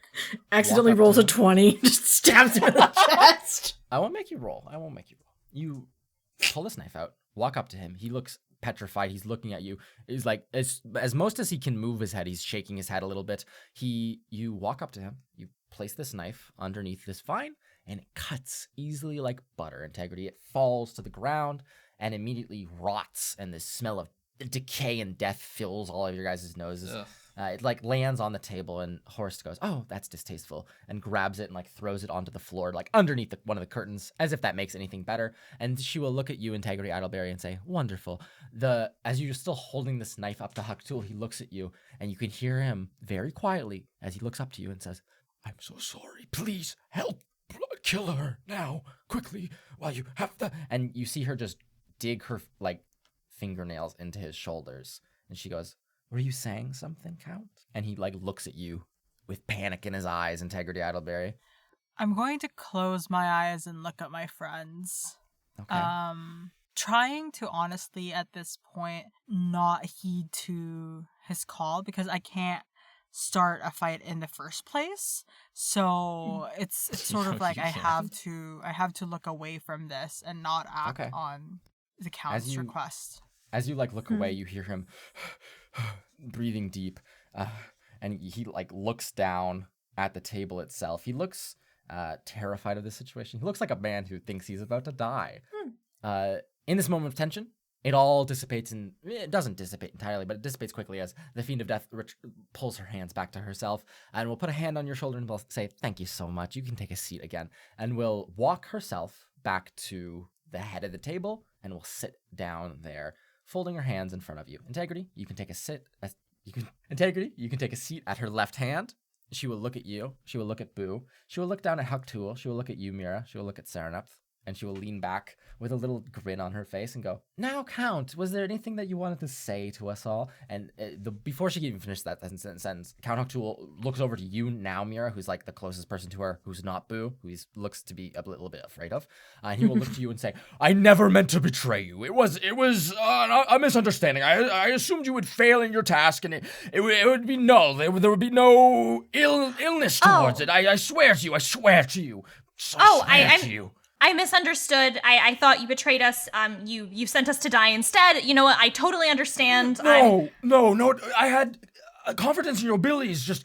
Accidentally up rolls to a him. 20, just stabs him in the chest. I won't make you roll. You pull this knife out, walk up to him. He looks petrified. He's looking at you. He's like, as most as he can move his head, he's shaking his head a little bit. You walk up to him. You place this knife underneath this vine, and it cuts easily like butter. Integrity. It falls to the ground and immediately rots, and this smell of decay and death fills all of your guys' noses. Ugh. It like lands on the table, and Horst goes, "Oh, that's distasteful," and grabs it and like throws it onto the floor, like underneath one of the curtains, as if that makes anything better. And she will look at you, Integrity Idleberry, and say, "Wonderful." As you're still holding this knife up to Hucktul, he looks at you, and you can hear him very quietly as he looks up to you and says, "I'm so sorry. Please help. Kill her now, quickly, while you have the." And you see her just dig her like fingernails into his shoulders, and she goes, "Were you saying something, Count?" And he like looks at you with panic in his eyes, Integrity Idleberry. I'm going to close my eyes and look at my friends. Okay. Trying to honestly at this point not heed to his call, because I can't start a fight in the first place. So it's sort of like You I can. have to look away from this and not act Okay. on the Count's request. As you like look away, you hear him breathing deep, and he like looks down at the table itself. He looks terrified of the situation. He looks like a man who thinks he's about to die. In this moment of tension, it all dissipates, and it doesn't dissipate entirely, but it dissipates quickly as the Fiend of Death pulls her hands back to herself, and will put a hand on your shoulder and will say, "Thank you so much. You can take a seat again," and will walk herself back to the head of the table and will sit down there, folding her hands in front of you. Integrity, you can take a seat at her left hand. She will look at you. She will look at Boo. She will look down at Hucktul. She will look at you, Mira. She will look at Serenupth. And she will lean back with a little grin on her face and go, "Now, Count, was there anything that you wanted to say to us all?" And before she can even finish that sentence, Count Hucktul looks over to you now, Mira, who's like the closest person to her, who's not Boo, who he looks to be a little bit afraid of. And he will look to you and say, "I never meant to betray you. It was a misunderstanding. I assumed you would fail in your task, and it would be null. There would be no illness towards it. I swear to you. I swear to you. I swear to you." I misunderstood. I thought you betrayed us. You sent us to die instead. You know what? I totally understand. No. I had confidence in your abilities, just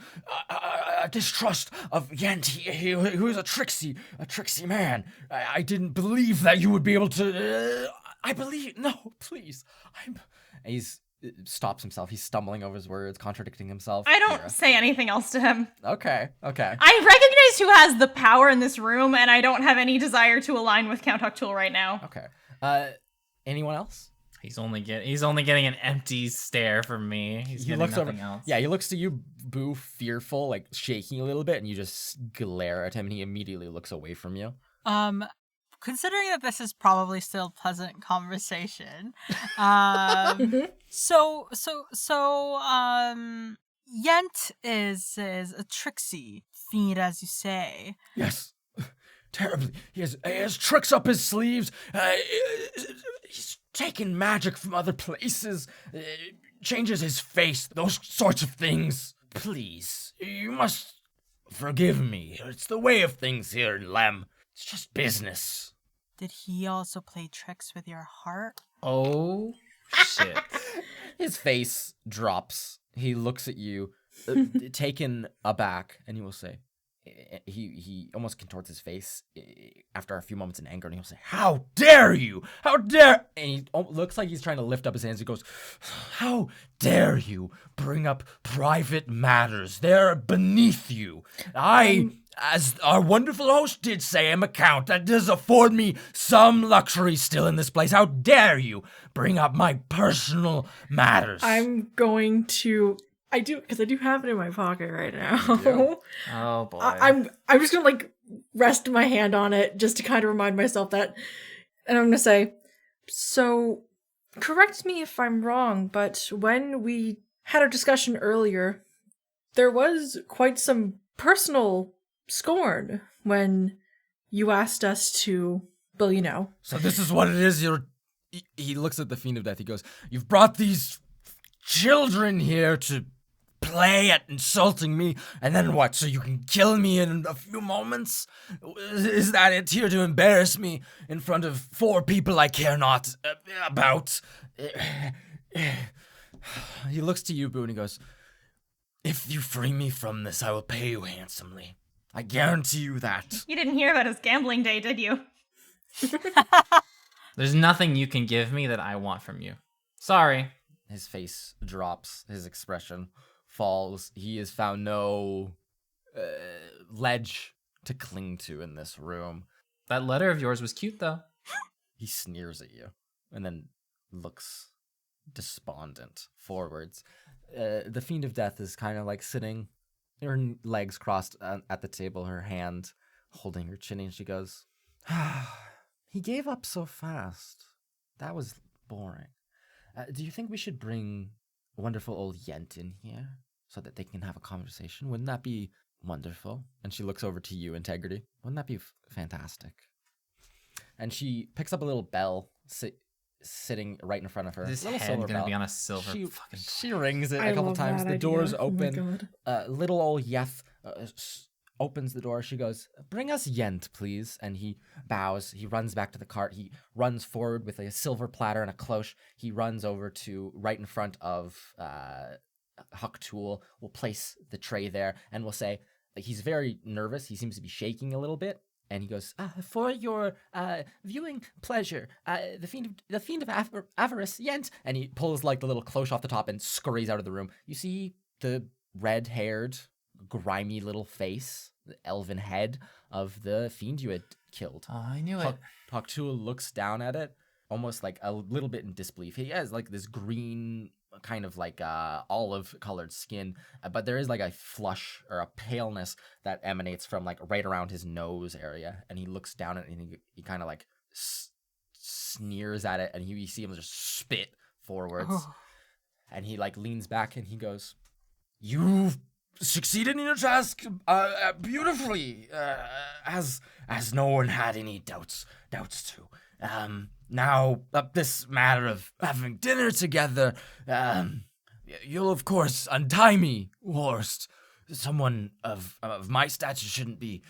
a distrust of Yent. He was a tricksy man. I didn't believe that you would be able to. No, please. He's stops himself. He's stumbling over his words, contradicting himself. I don't say anything else to him. Okay. I recognize who has the power in this room, and I don't have any desire to align with Count Hucktul right now. Okay. Anyone else? He's only getting an empty stare from me. He's He getting looks nothing over. else. Yeah, he looks to you, Boo, fearful, like shaking a little bit, and you just glare at him, and he immediately looks away from you. Considering that this is probably still pleasant conversation, Yent is a tricksy fiend, as you say. Yes, terribly. He has tricks up his sleeves. He's taken magic from other places. Changes his face. Those sorts of things. Please, you must forgive me. It's the way of things here in Lem. It's just business. Did he also play tricks with your heart? Oh, shit. His face drops. He looks at you, taken aback, and he will say, he almost contorts his face after a few moments in anger, and he'll say, "How dare you? How dare..." And he looks like he's trying to lift up his hands. He goes, "How dare you bring up private matters? They're beneath you. As our wonderful host did say, am a count. That does afford me some luxury still in this place. How dare you bring up my personal matters?" I'm going to... I do have it in my pocket right now. Oh boy. I'm just gonna like rest my hand on it just to kind of remind myself that, and I'm gonna say, so correct me if I'm wrong, but when we had our discussion earlier, there was quite some personal scorn when you asked us to, well, you know. So this is what it is. He looks at the Fiend of Death. He goes, "You've brought these children here to play at insulting me, and then what? So you can kill me in a few moments? Is that it? Here to embarrass me in front of 4 people I care not about?" He looks to you, Boo, and he goes, "If you free me from this, I will pay you handsomely. I guarantee you that." You didn't hear about his gambling day, did you? There's nothing you can give me that I want from you. Sorry. His face drops. His expression falls. He has found no ledge to cling to in this room. That letter of yours was cute, though. He sneers at you and then looks despondent forwards. The Fiend of Death is kind of like sitting, her legs crossed at the table, her hand holding her chin, and she goes, "He gave up so fast. That was boring. Do you think we should bring wonderful old Yent in here so that they can have a conversation? Wouldn't that be wonderful?" And she looks over to you, Integrity. "Wouldn't that be fantastic?" And she picks up a little bell sitting right in front of her. This little head silver gonna bell. be on a silver She, fucking... she rings it I a couple love times. that The doors idea. Oh my open. God. Little old Yeth opens the door. She goes, "Bring us Yent, please." And he bows. He runs back to the cart. He runs forward with a silver platter and a cloche. He runs over to right in front of Huck Tool. We'll place the tray there, and we'll say, like, he's very nervous. He seems to be shaking a little bit. And he goes, "For your viewing pleasure, the fiend of avarice, Yent." And he pulls like the little cloche off the top and scurries out of the room. You see the red-haired, grimy little face, the elven head of the fiend you had killed. Oh, I knew it. Paktul looks down at it, almost like a little bit in disbelief. He has like this green, kind of like olive-colored skin, but there is like a flush or a paleness that emanates from like right around his nose area. And he looks down at it, and he kind of like sneers at it, and you see him just spit forwards. Oh. And he like leans back and he goes, "You've succeeded in your task beautifully, as no one had any doubts to. Now, this matter of having dinner together, you'll of course untie me, Horst. Someone of my stature shouldn't be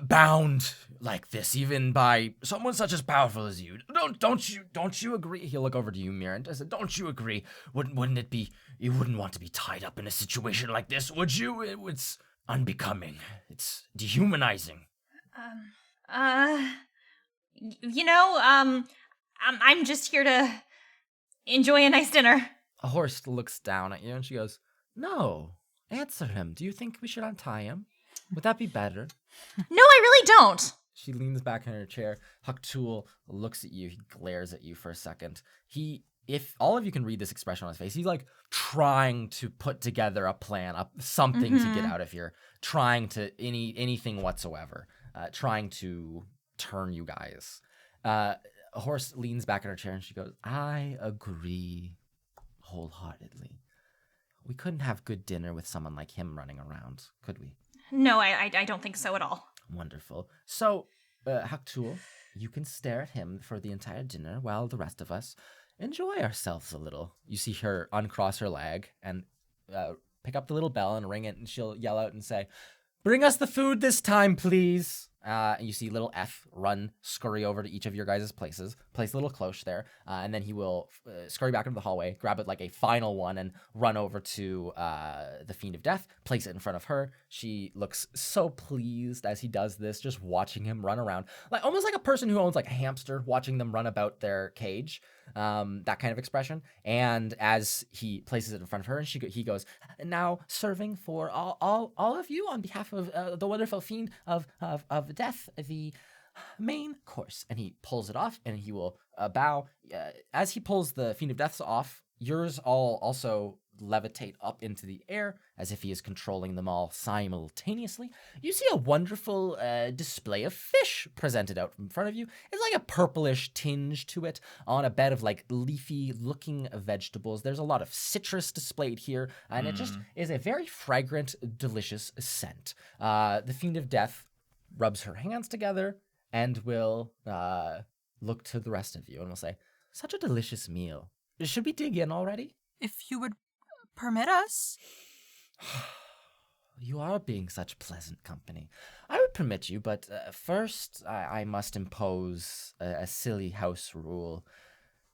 bound like this, even by someone such as powerful as you. Don't you agree?" He'll look over to you, Mirren. I said, "Don't you agree? Wouldn't it be? You wouldn't want to be tied up in a situation like this, would you? It's unbecoming. It's dehumanizing." I'm just here to enjoy a nice dinner. A horse looks down at you and she goes, "No, answer him. Do you think we should untie him? Would that be better?" No, I really don't. She leans back in her chair. Hucktool looks at you. He glares at you for a second. If all of you can read this expression on his face, he's like trying to put together a plan, something to get out of here, trying to anything whatsoever, trying to turn you guys. Horse leans back in her chair and she goes, I agree wholeheartedly. We couldn't have good dinner with someone like him running around, could we? No, I don't think so at all. Wonderful. So, Hucktool, you can stare at him for the entire dinner while the rest of us enjoy ourselves a little. You see her uncross her leg and pick up the little bell and ring it, and she'll yell out and say, bring us the food this time, please. You see little F scurry over to each of your guys' places, place a little cloche there, and then he will scurry back into the hallway, grab it like a final one, and run over to the Fiend of Death, place it in front of her. She looks so pleased as he does this, just watching him run around, like almost like a person who owns like a hamster, watching them run about their cage, that kind of expression. And as he places it in front of her, and he goes, now serving for all of you on behalf of the wonderful Fiend of Death, the main course. And he pulls it off, and he will bow. As he pulls the Fiend of Death's off, yours all also levitate up into the air as if he is controlling them all simultaneously. You see a wonderful display of fish presented out in front of you. It's like a purplish tinge to it on a bed of like leafy looking vegetables. There's a lot of citrus displayed here, and it just is a very fragrant, delicious scent. The Fiend of Death rubs her hands together and will look to the rest of you and will say, such a delicious meal. Should we dig in already? If you would permit us. You are being such pleasant company. I would permit you, but first I must impose a silly house rule.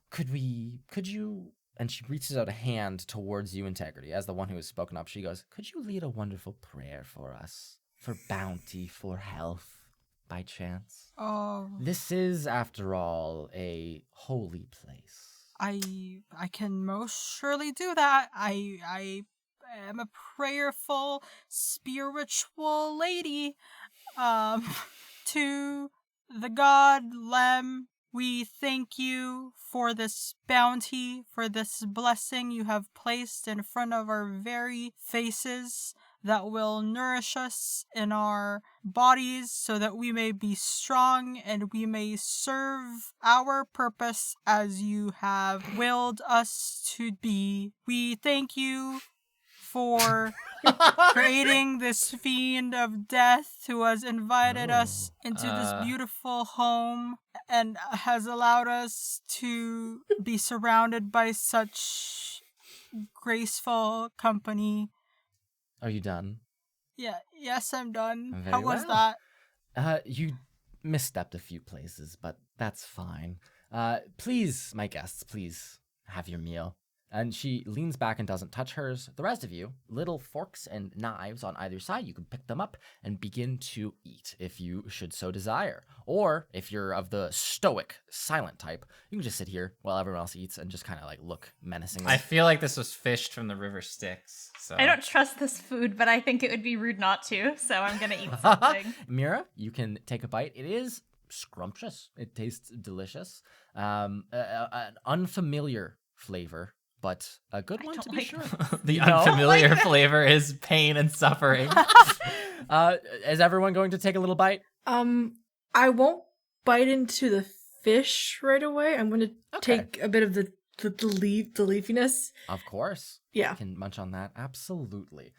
Could you, and she reaches out a hand towards you, Integrity, as the one who has spoken up. She goes, could you lead a wonderful prayer for us, for bounty, for health, by chance? Oh. This is, after all, a holy place. I can most surely do that. I am a prayerful, spiritual lady. To the god Lem, we thank you for this bounty, for this blessing you have placed in front of our very faces that will nourish us in our bodies so that we may be strong and we may serve our purpose as you have willed us to be. We thank you for creating this Fiend of Death who has invited us into this beautiful home and has allowed us to be surrounded by such graceful company. Are you done? Yeah, yes, I'm done. Very How was well. that? You misstepped a few places, but that's fine. Please, my guests, please have your meal. And she leans back and doesn't touch hers. The rest of you, little forks and knives on either side, you can pick them up and begin to eat if you should so desire. Or if you're of the stoic, silent type, you can just sit here while everyone else eats and just kind of like look menacingly. I feel like this was fished from the river Styx. So I don't trust this food, but I think it would be rude not to, so I'm gonna eat something. Mira, you can take a bite. It is scrumptious. It tastes delicious. An unfamiliar flavor, but a good one to be sure. The unfamiliar flavor is pain and suffering. Is everyone going to take a little bite? I won't bite into the fish right away. I'm going to take a bit of the leafiness. Of course. Yeah. You can munch on that. Absolutely.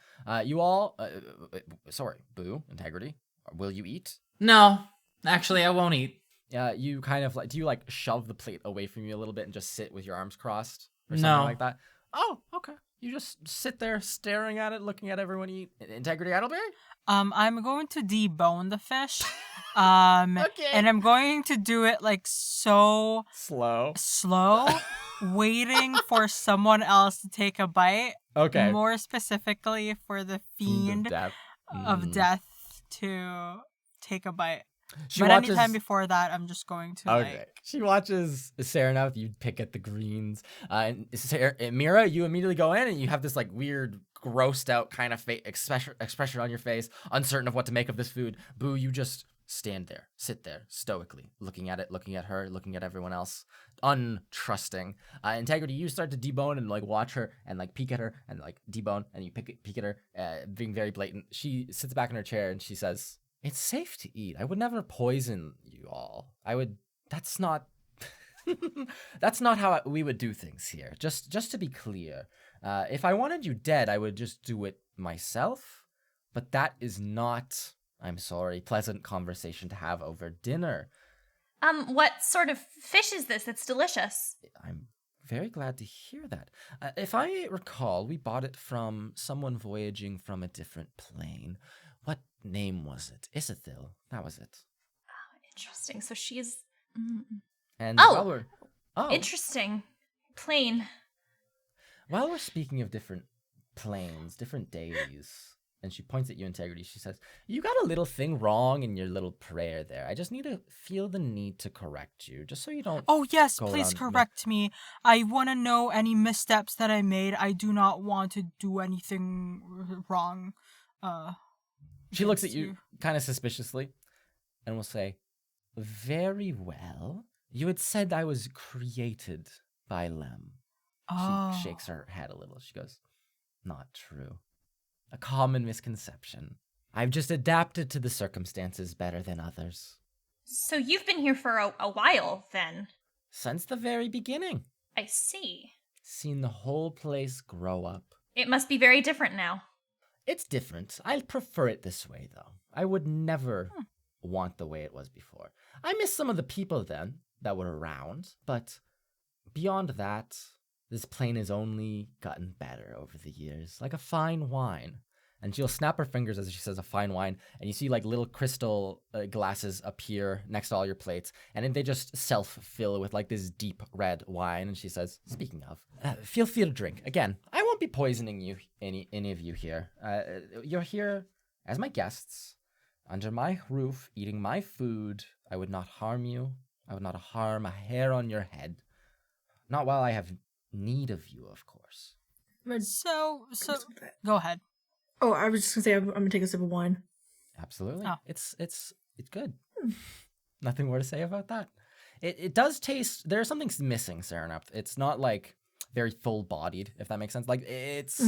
You all, sorry, Boo, Integrity, will you eat? No, actually, I won't eat. You kind of like, do you like shove the plate away from you a little bit and just sit with your arms crossed? Or something No. like that? Oh, okay. You just sit there staring at it, looking at everyone eat. Integrity Adelberry? I'm going to debone the fish. And I'm going to do it like so Slow, waiting for someone else to take a bite. Okay. More specifically for the Fiend of Death to take a bite. But anytime before that, I'm just going to like... She watches Sarah now. You pick at the greens. And Mira, you immediately go in and you have this like weird, grossed out kind of expression on your face, uncertain of what to make of this food. Boo, you just stand there, sit there, stoically, looking at it, looking at her, looking at everyone else, untrusting. Integrity, you start to debone and like watch her and like peek at her and like debone, and you peek at her, being very blatant. She sits back in her chair and she says, "It's safe to eat. I would never poison you all. That's not that's not how we would do things here. Just to be clear, if I wanted you dead, I would just do it myself. But that is not, I'm sorry, pleasant conversation to have over dinner." What sort of fish is this? It's delicious. I'm very glad to hear that. If I recall, we bought it from someone voyaging from a different plane. What name was it? Isithil. That was it. Interesting. So she's... And Oh! Interesting. Plain. While we're speaking of different planes, different deities, and she points at you, Integrity, she says, "You got a little thing wrong in your little prayer there. I just need to feel the need to correct you, just so you don't..." Oh, yes, go please around- correct me. I want to know any missteps that I made. I do not want to do anything wrong. She looks at against you kind of suspiciously and will say, "Very well. You had said I was created by Lem." Oh. She shakes her head a little. She goes, "Not true. A common misconception. I've just adapted to the circumstances better than others." So you've been here for a while, then. "Since the very beginning. I see. Seen the whole place grow up." It must be very different now. "It's different. I prefer it this way, though. I would never want the way it was before. I miss some of the people then that were around, but beyond that, this plane has only gotten better over the years, like a fine wine." And she'll snap her fingers as she says "a fine wine," and you see like little crystal glasses appear next to all your plates, and then they just self-fill with like this deep red wine. And she says, "Speaking of, feel free to drink. Again, I won't be poisoning you, any of you here. You're here as my guests, under my roof, eating my food. I would not harm you. I would not harm a hair on your head. Not while I have need of you, of course." So, go ahead. Oh, I was just gonna say I'm gonna take a sip of wine. Absolutely. Oh. It's good. Nothing more to say about that. It does taste, there's something missing, Serenap. It's not like very full-bodied, if that makes sense. Like it's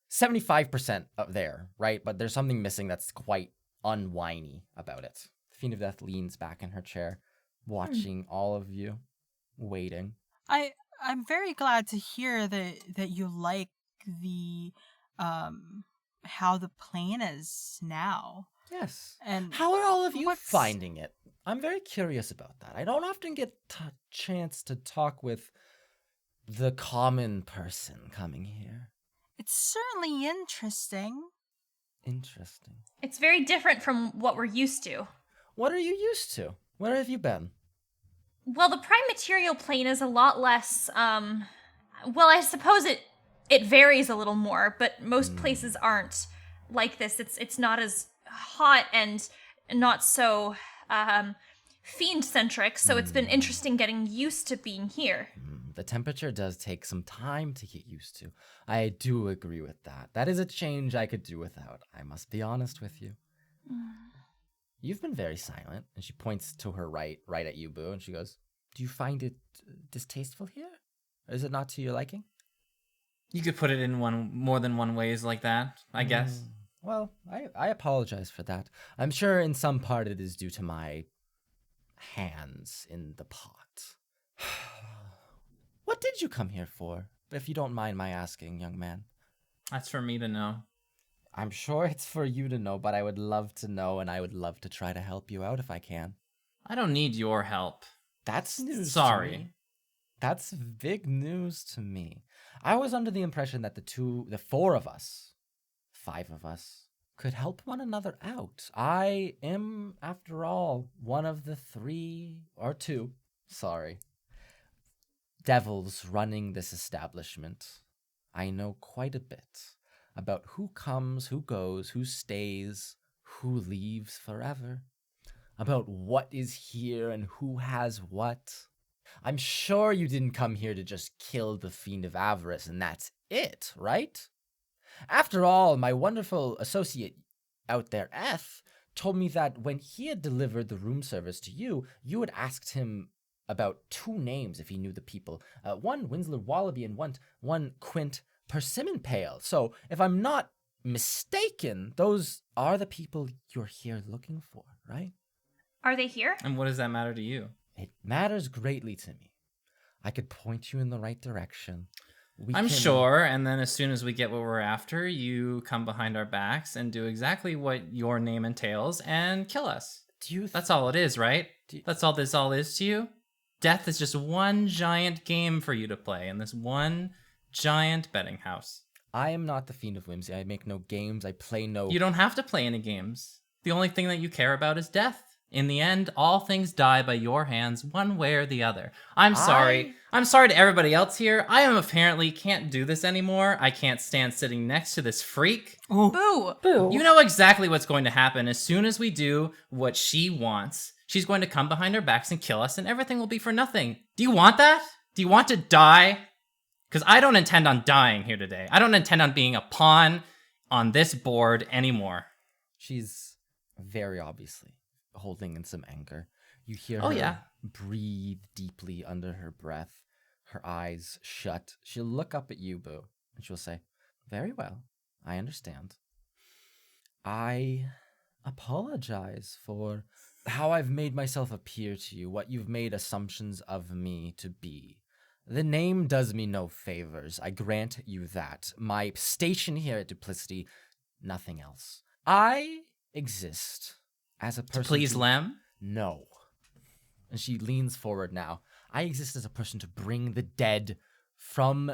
75% up there, right? But there's something missing that's quite unwiney about it. Fiend of Death leans back in her chair, watching all of you, waiting. I'm very glad to hear that you like the how the plane is now. Yes. And how are all of you what's- finding it? I'm very curious about that. I don't often get a chance to talk with the common person coming here. It's certainly interesting. Interesting. It's very different from what we're used to. What are you used to? Where have you been? Well, the prime material plane is a lot less, well, I suppose it varies a little more, but most places aren't like this. It's not as hot and not so fiend-centric, so it's been interesting getting used to being here. The temperature does take some time to get used to. I do agree with that. That is a change I could do without. I must be honest with you. You've been very silent. And she points to her right at you, Boo, and she goes, "Do you find it distasteful here? Or is it not to your liking?" You could put it in more than one ways like that, I guess. Well, I apologize for that. I'm sure in some part it is due to my hands in the pot. What did you come here for, if you don't mind my asking, young man? That's for me to know. I'm sure it's for you to know, but I would love to know, and I would love to try to help you out if I can. I don't need your help. That's news. Sorry. To me. That's big news to me. I was under the impression that the 4 of us, 5 of us, could help one another out. I am, after all, one of the 3 or 2, devils running this establishment. I know quite a bit about who comes, who goes, who stays, who leaves forever, about what is here and who has what. I'm sure you didn't come here to just kill the Fiend of Avarice and that's it, right? After all, my wonderful associate out there, F, told me that when he had delivered the room service to you, you had asked him about 2 names if he knew the people. One Winslow Wallaby and one Quint Persimmon Pale. So if I'm not mistaken, those are the people you're here looking for, right? Are they here? And what does that matter to you? It matters greatly to me. I could point you in the right direction. I'm sure, and then as soon as we get what we're after, you come behind our backs and do exactly what your name entails and kill us. That's all it is, right? That's all this all is to you? Death is just one giant game for you to play in this one giant betting house. I am not the Fiend of Whimsy. I make no games. I play no... You don't have to play any games. The only thing that you care about is death. In the end, all things die by your hands, one way or the other. I'm sorry. I'm sorry to everybody else here. I am apparently can't do this anymore. I can't stand sitting next to this freak. Ooh. Boo! Boo. You know exactly what's going to happen. As soon as we do what she wants, she's going to come behind our backs and kill us, and everything will be for nothing. Do you want that? Do you want to die? Because I don't intend on dying here today. I don't intend on being a pawn on this board anymore. She's very obviously holding in some anger. You hear her breathe deeply under her breath, her eyes shut. She'll look up at you, Boo, and she'll say, "Very well, I understand. I apologize for how I've made myself appear to you, what you've made assumptions of me to be. The name does me no favors, I grant you that. My station here at Duplicity, nothing else. I exist as a person To please Lem? No." And she leans forward now. "I exist as a person to bring the dead from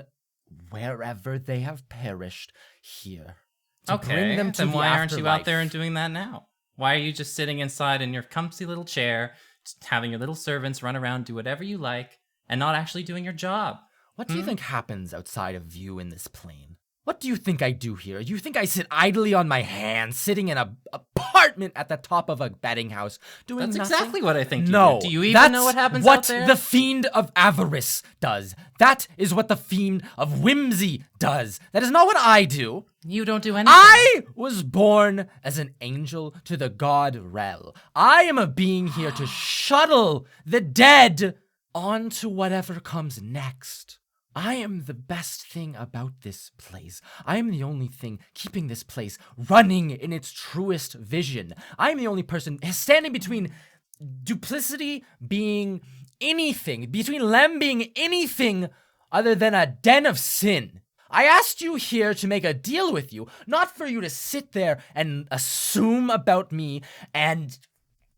wherever they have perished here. To bring them to then the why aren't you out afterlife." there and doing that now? Why are you just sitting inside in your comfy little chair, just having your little servants run around, do whatever you like, and not actually doing your job? What do you think happens outside of you in this plane? What do you think I do here? Do you think I sit idly on my hands, sitting in an apartment at the top of a betting house, doing That's nothing? exactly what I think you No. do. Do you even know what happens out there? That's what the Fiend of Avarice does. That is what the Fiend of Whimsy does. That is not what I do. You don't do anything. I was born as an angel to the god Rel. I am a being here to shuttle the dead on to whatever comes next. I am the best thing about this place. I am the only thing keeping this place running in its truest vision. I am the only person standing between Duplicity being anything, between Lem being anything other than a den of sin. I asked you here to make a deal with you, not for you to sit there and assume about me and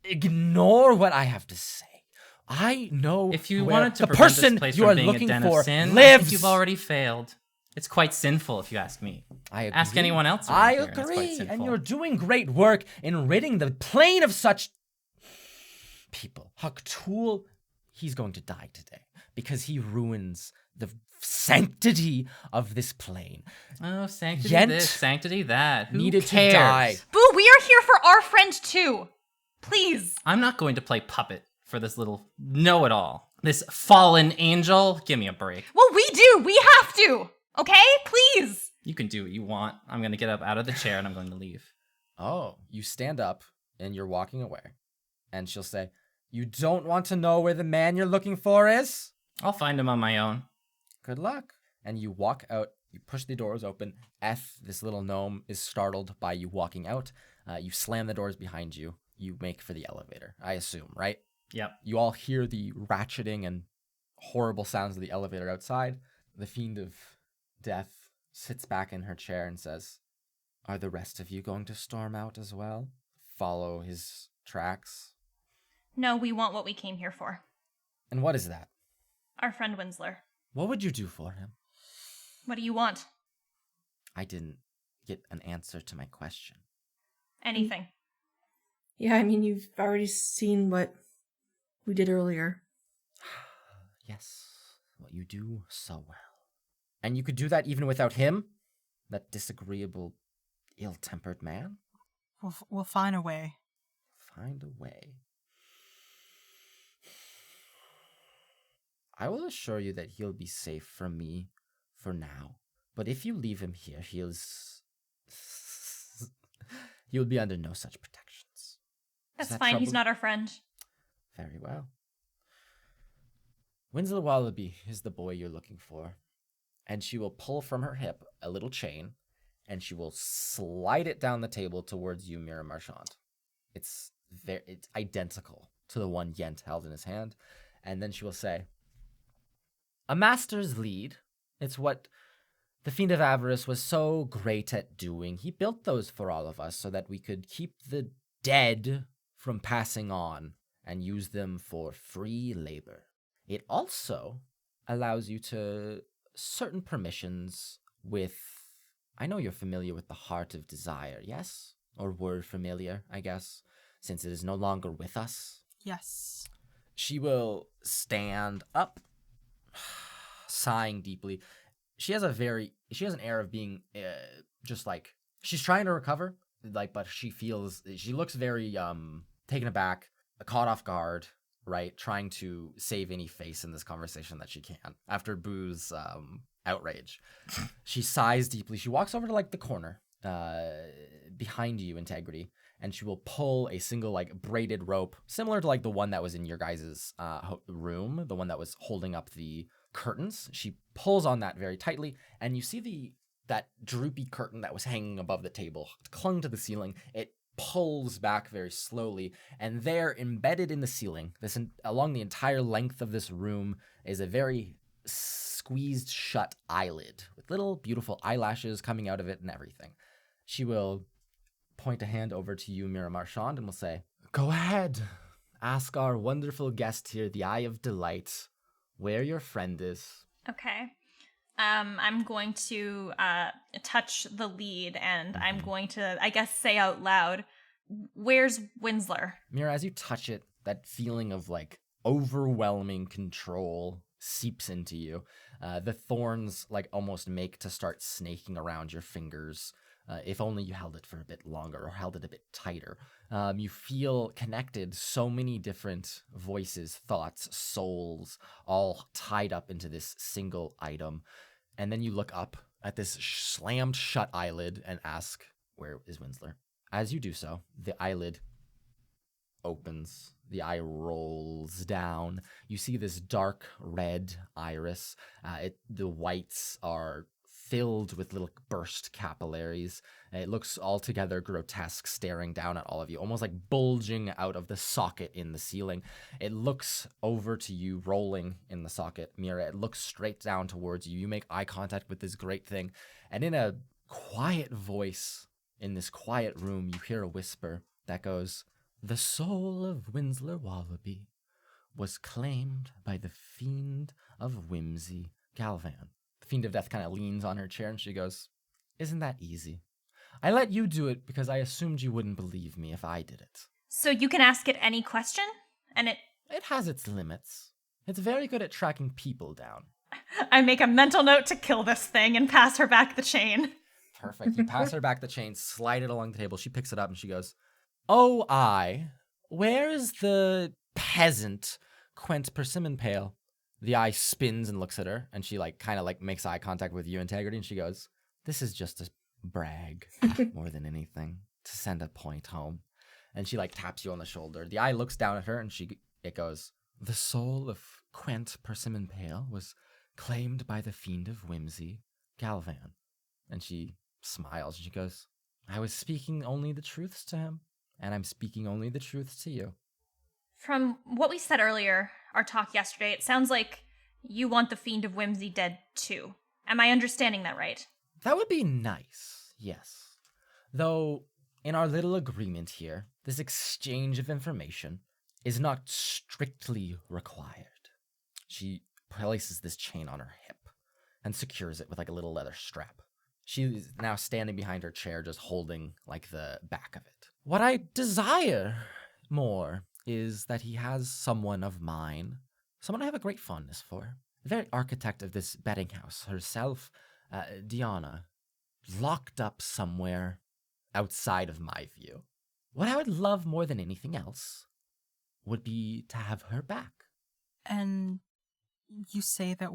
ignore what I have to say. I know If you where wanted to the prevent person this place you from are being a looking den for of sin, I lives. think you've already failed. It's quite sinful, if you ask me. I agree. Ask anyone else around I here, and it's quite agree, and sinful. you're doing great work in ridding the plane of such people. Haktul, he's going to die today because he ruins the sanctity of this plane. Oh, sanctity Yent this, sanctity that. Who needed cares? to die. Boo, we are here for our friend too. Please. I'm not going to play puppet for this little know-it-all. This fallen angel. Give me a break. Well, we do. We have to. Okay? Please. You can do what you want. I'm going to get up out of the chair and I'm going to leave. Oh, you stand up and you're walking away. And she'll say, "You don't want to know where the man you're looking for is? I'll find him on my own. Good luck." And you walk out, you push the doors open. This little gnome, is startled by you walking out. You slam the doors behind you. You make for the elevator, I assume, right? Yep. You all hear the ratcheting and horrible sounds of the elevator outside. The Fiend of Death sits back in her chair and says, "Are the rest of you going to storm out as well? Follow his tracks?" No, we want what we came here for. "And what is that? Our friend Winsler. What would you do for him?" What do you want? I didn't get an answer to my question. Anything. Yeah, I mean, you've already seen what we did earlier. Yes, what you do so well. And you could do that even without him? That disagreeable, ill-tempered man? We'll find a way. Find a way. I will assure you that he'll be safe from me for now. But if you leave him here, he'll be under no such protections. That's that fine. He's trouble? not our friend. Very well. Winslow Wallaby is the boy you're looking for. And she will pull from her hip a little chain, and she will slide it down the table towards you, Mira Marchand. It's identical to the one Yent held in his hand. And then she will say, a master's lead. It's what the Fiend of Avarice was so great at doing. He built those for all of us so that we could keep the dead from passing on and use them for free labor. It also allows you to certain permissions with, I know you're familiar with the Heart of Desire, yes? Or were familiar, I guess, since it is no longer with us. Yes. She will stand up, sighing deeply. She has an air of being just like, she's trying to recover, like, but she looks very taken aback, caught off guard, right? Trying to save any face in this conversation that she can after Boo's outrage. She sighs deeply. She walks over to like the corner behind you, Integrity, and she will pull a single like braided rope, similar to like the one that was in your guys' room, the one that was holding up the curtains. She pulls on that very tightly, and you see that droopy curtain that was hanging above the table clung to the ceiling. It pulls back very slowly, and there, embedded in the ceiling, along the entire length of this room, is a very squeezed shut eyelid with little beautiful eyelashes coming out of it and everything. She will point a hand over to you, Mira Marchand, and will say, go ahead. Ask our wonderful guest here, the Eye of Delight, where your friend is. Okay. I'm going to touch the lead, and I'm going to, I guess, say out loud, where's Winsler? Mira, as you touch it, that feeling of like overwhelming control seeps into you. The thorns like almost make to start snaking around your fingers. If only you held it for a bit longer or held it a bit tighter. You feel connected, so many different voices, thoughts, souls, all tied up into this single item. And then you look up at this slammed shut eyelid and ask, where is Winsler? As you do so, the eyelid opens. The eye rolls down. You see this dark red iris. The whites are filled with little burst capillaries. It looks altogether grotesque, staring down at all of you, almost like bulging out of the socket in the ceiling. It looks over to you, rolling in the socket, Mira. It looks straight down towards you. You make eye contact with this great thing, and in a quiet voice, in this quiet room, you hear a whisper that goes, the soul of Winslow Wallaby was claimed by the Fiend of Whimsy, Galvan. The Fiend of Death kind of leans on her chair and she goes, isn't that easy? I let you do it because I assumed you wouldn't believe me if I did it. So you can ask it any question, and it has its limits. It's very good at tracking people down. I make a mental note to kill this thing and pass her back the chain. Perfect. You pass her back the chain, slide it along the table. She picks it up and she goes, oh, where is the peasant Quent Persimmon Pale? The eye spins and looks at her, and she kind of makes eye contact with you, Integrity, and she goes, this is just a brag more than anything, to send a point home. And she taps you on the shoulder. The eye looks down at her, and it goes, the soul of Quent Persimmon Pale was claimed by the Fiend of Whimsy, Galvan. And she smiles, and she goes, I was speaking only the truths to him, and I'm speaking only the truths to you. From what we said earlier, our talk yesterday, it sounds like you want the Fiend of Whimsy dead too. Am I understanding that right? That would be nice, yes. Though, in our little agreement here, this exchange of information is not strictly required. She places this chain on her hip and secures it with a little leather strap. She is now standing behind her chair, just holding the back of it. What I desire more is that he has someone of mine, someone I have a great fondness for, the very architect of this betting house, herself, Diana, locked up somewhere outside of my view. What I would love more than anything else would be to have her back. And you say that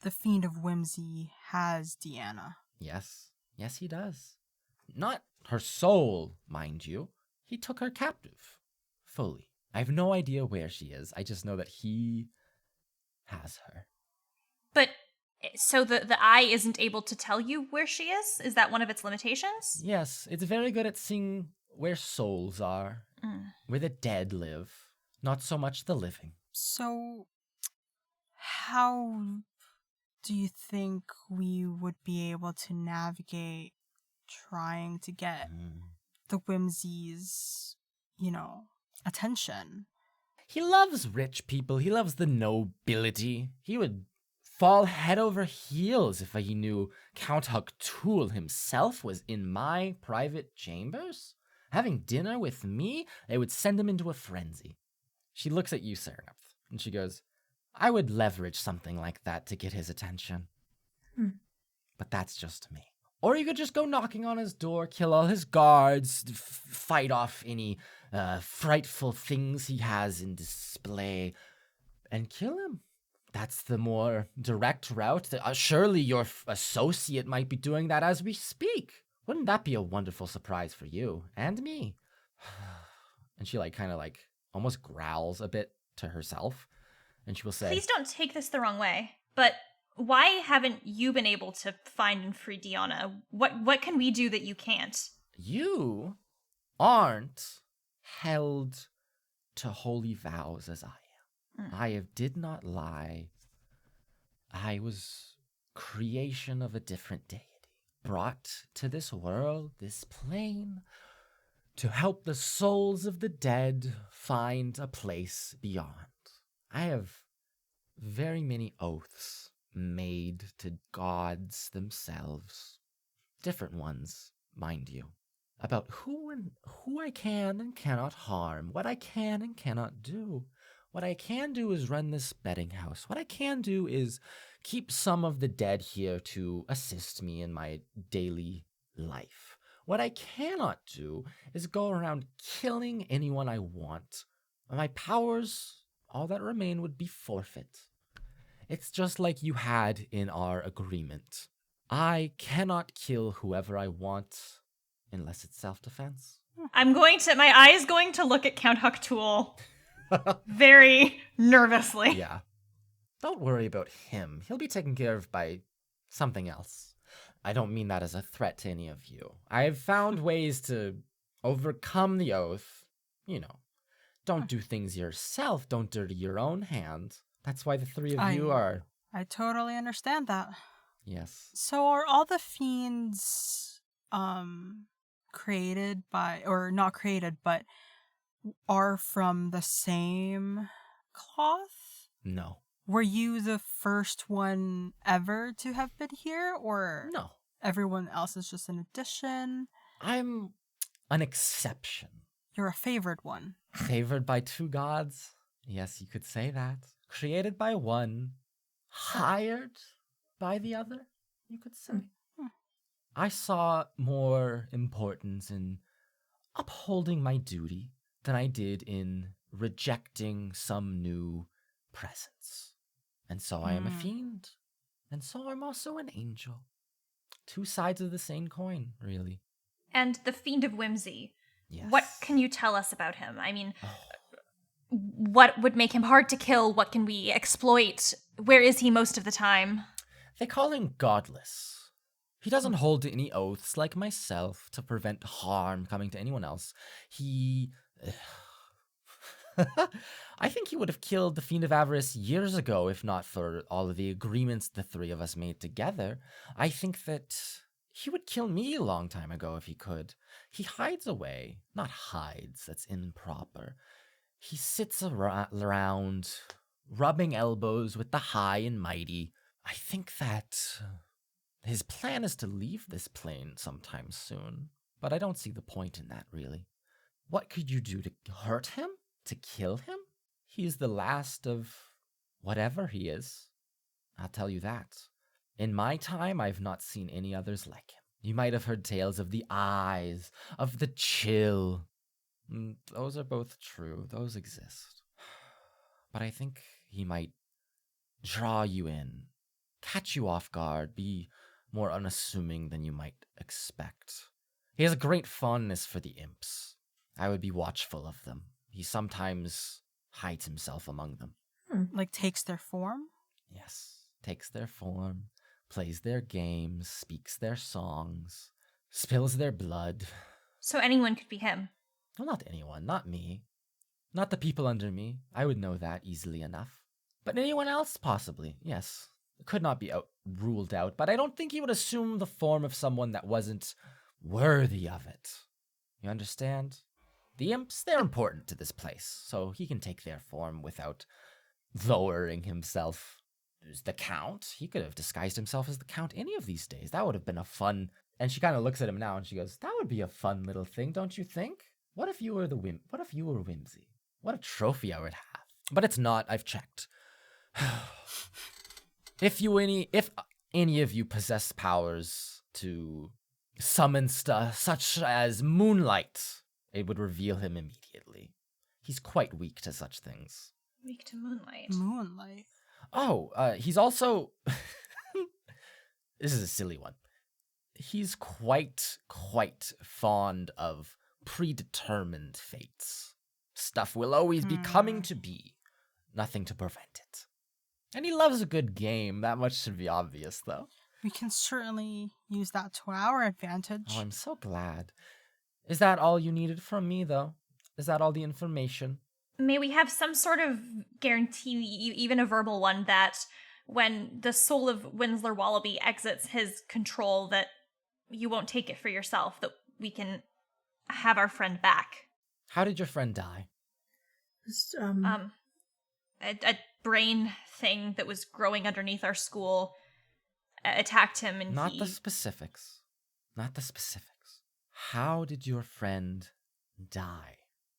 the Fiend of Whimsy has Deanna. Yes, he does. Not her soul, mind you. He took her captive. fully. I have no idea where she is. I just know that he has her. But so the eye isn't able to tell you where she is? Is that one of its limitations? Yes, it's very good at seeing where souls are, where the dead live, not so much the living. So, how do you think we would be able to navigate trying to get the Whimsy's, attention? He loves rich people. He loves the nobility. He would fall head over heels if he knew Count Hucktool himself was in my private chambers. Having dinner with me, it would send him into a frenzy. She looks at you, Seraph, and she goes, I would leverage something like that to get his attention. But that's just me. Or you could just go knocking on his door, kill all his guards, fight off any frightful things he has in display, and kill him. That's the more direct route. Surely your associate might be doing that as we speak. Wouldn't that be a wonderful surprise for you and me? And she almost growls a bit to herself. And she will say, Please don't take this the wrong way, but why haven't you been able to find and free Deanna? What can we do that you can't? You aren't held to holy vows as I am. I did not lie. I was creation of a different deity, brought to this world, this plane, to help the souls of the dead find a place beyond. I have very many oaths made to gods themselves, different ones, mind you, about who I can and cannot harm, what I can and cannot do. What I can do is run this betting house. What I can do is keep some of the dead here to assist me in my daily life. What I cannot do is go around killing anyone I want. My powers, all that remain, would be forfeit. It's just like you had in our agreement. I cannot kill whoever I want unless it's self-defense. My eye is going to look at Count Hucktool very nervously. Yeah. Don't worry about him. He'll be taken care of by something else. I don't mean that as a threat to any of you. I have found ways to overcome the oath. Don't do things yourself. Don't dirty your own hand. That's why the three of you are... I totally understand that. Yes. So are all the fiends created by, or not created, but are from the same cloth? No. Were you the first one ever to have been here, or No. everyone else is just an addition? I'm an exception. You're a favored one. Favored by two gods? Yes, you could say that. Created by one. Hired by the other, you could say. I saw more importance in upholding my duty than I did in rejecting some new presence. And so I am a fiend, and so I'm also an angel. Two sides of the same coin, really. And the Fiend of Whimsy. Yes. What can you tell us about him? I mean, what would make him hard to kill? What can we exploit? Where is he most of the time? They call him godless. He doesn't hold to any oaths like myself to prevent harm coming to anyone else. I think he would have killed the Fiend of Avarice years ago if not for all of the agreements the three of us made together. I think that he would kill me a long time ago if he could. He hides away. Not hides, that's improper. He sits around, rubbing elbows with the high and mighty. I think that his plan is to leave this plane sometime soon, but I don't see the point in that, really. What could you do to hurt him? To kill him? He's the last of whatever he is. I'll tell you that. In my time, I've not seen any others like him. You might have heard tales of the eyes, of the chill. Those are both true. Those exist. But I think he might draw you in, catch you off guard, be more unassuming than you might expect. He has a great fondness for the imps. I would be watchful of them. He sometimes hides himself among them. Like takes their form? Yes, takes their form, plays their games, speaks their songs, spills their blood. So anyone could be him. Well, not anyone, not me. Not the people under me. I would know that easily enough. But anyone else, possibly, yes. It could not be ruled out, but I don't think he would assume the form of someone that wasn't worthy of it. You understand? The imps, they're important to this place, so he can take their form without lowering himself. There's the Count. He could have disguised himself as the Count any of these days. That would have been a fun... And she kind of looks at him now and she goes, that would be a fun little thing, don't you think? What if you were What if you were Whimsy? What a trophy I would have. But it's not, I've checked. If any of you possess powers to summon stuff such as moonlight, it would reveal him immediately. He's quite weak to such things. Weak to moonlight. Moonlight. Oh, he's also... This is a silly one. He's quite fond of predetermined fates. Stuff will always be coming to be. Nothing to prevent it. And he loves a good game. That much should be obvious, though. We can certainly use that to our advantage. Oh, I'm so glad. Is that all you needed from me, though? Is that all the information? May we have some sort of guarantee, even a verbal one, that when the soul of Winsler Wallaby exits his control, that you won't take it for yourself, that we can have our friend back? How did your friend die? Just, A brain thing that was growing underneath our school attacked him, and Not the specifics. Not the specifics. How did your friend die?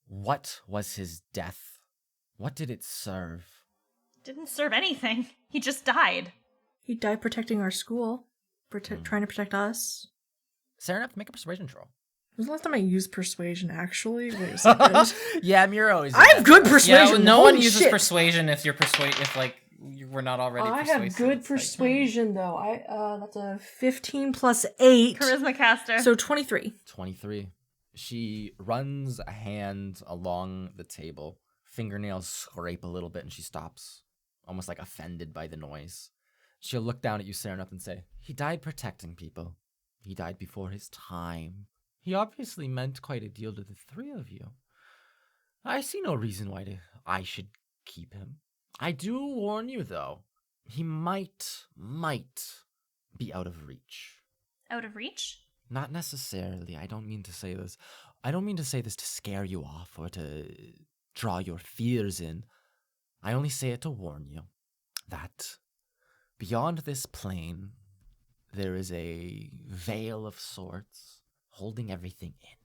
What was his death? What did it serve? Didn't serve anything. He just died. He died protecting our school, trying to protect us. Serenep, make a persuasion roll. When was the last time I used persuasion, actually? Wait a second. Yeah, Miro is. I have good persuasion. Yeah, well, no Holy one uses shit. persuasion if you're you were not already I persuasive. have good It's like, persuasion, though. That's a 15 plus 8. Charisma caster. So 23. 23. She runs a hand along the table. Fingernails scrape a little bit and she stops, almost like offended by the noise. She'll look down at you, Serenep, and say, he died protecting people. He died before his time. He obviously meant quite a deal to the three of you. I see no reason why I should keep him. I do warn you, though, he might be out of reach. Out of reach? Not necessarily. I don't mean to say this. I don't mean to say this to scare you off or to draw your fears in. I only say it to warn you that beyond this plane, there is a veil of sorts holding everything in.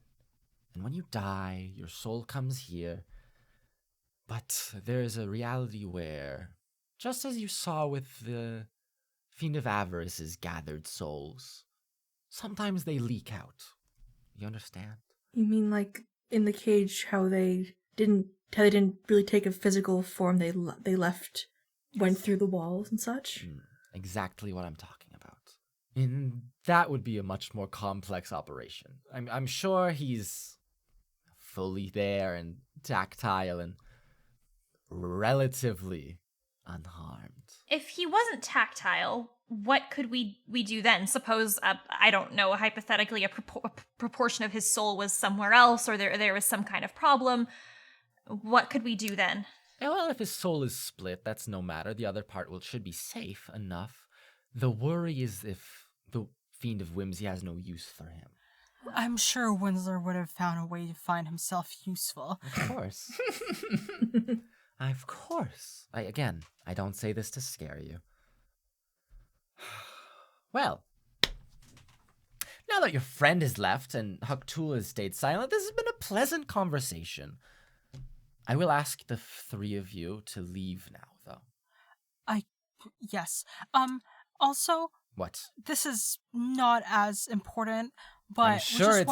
And when you die, your soul comes here. But there is a reality where, just as you saw with the Fiend of Avarice's gathered souls, sometimes they leak out. You understand? You mean like in the cage, how they didn't really take a physical form? They went through the walls and such. Exactly what I'm talking about. And that would be a much more complex operation. I'm sure he's fully there and tactile and relatively unharmed. If he wasn't tactile, what could we do then? Suppose, I don't know, hypothetically, a proportion of his soul was somewhere else, or there was some kind of problem. What could we do then? Well, if his soul is split, that's no matter. The other part should be safe enough. The worry is if the Fiend of Whimsy has no use for him. I'm sure Winsler would have found a way to find himself useful. Of course. Of course. I don't say this to scare you. Well, now that your friend has left and Huktul has stayed silent, this has been a pleasant conversation. I will ask the three of you to leave now, though. Yes. Also, What? this is not as important, but I'm sure we it's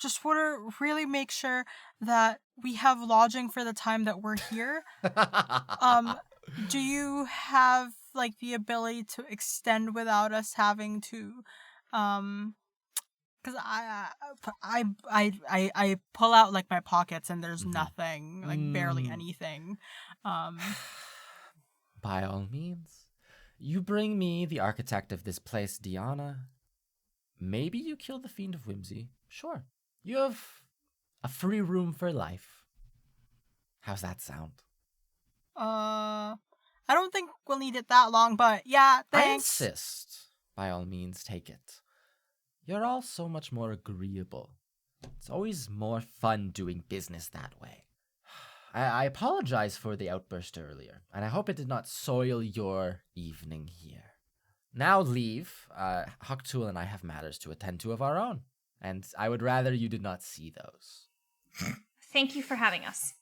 just want to really make sure that we have lodging for the time that we're here. Do you have like the ability to extend without us having to Because I pull out like my pockets and there's nothing, like barely anything. By all means, you bring me the architect of this place, Diana. Maybe you kill the Fiend of Whimsy. Sure, you have a free room for life. How's that sound? I don't think we'll need it that long, but yeah, thanks. I insist. By all means, take it. You're all so much more agreeable. It's always more fun doing business that way. I apologize for the outburst earlier, and I hope it did not soil your evening here. Now leave. Hucktool and I have matters to attend to of our own, and I would rather you did not see those. Thank you for having us.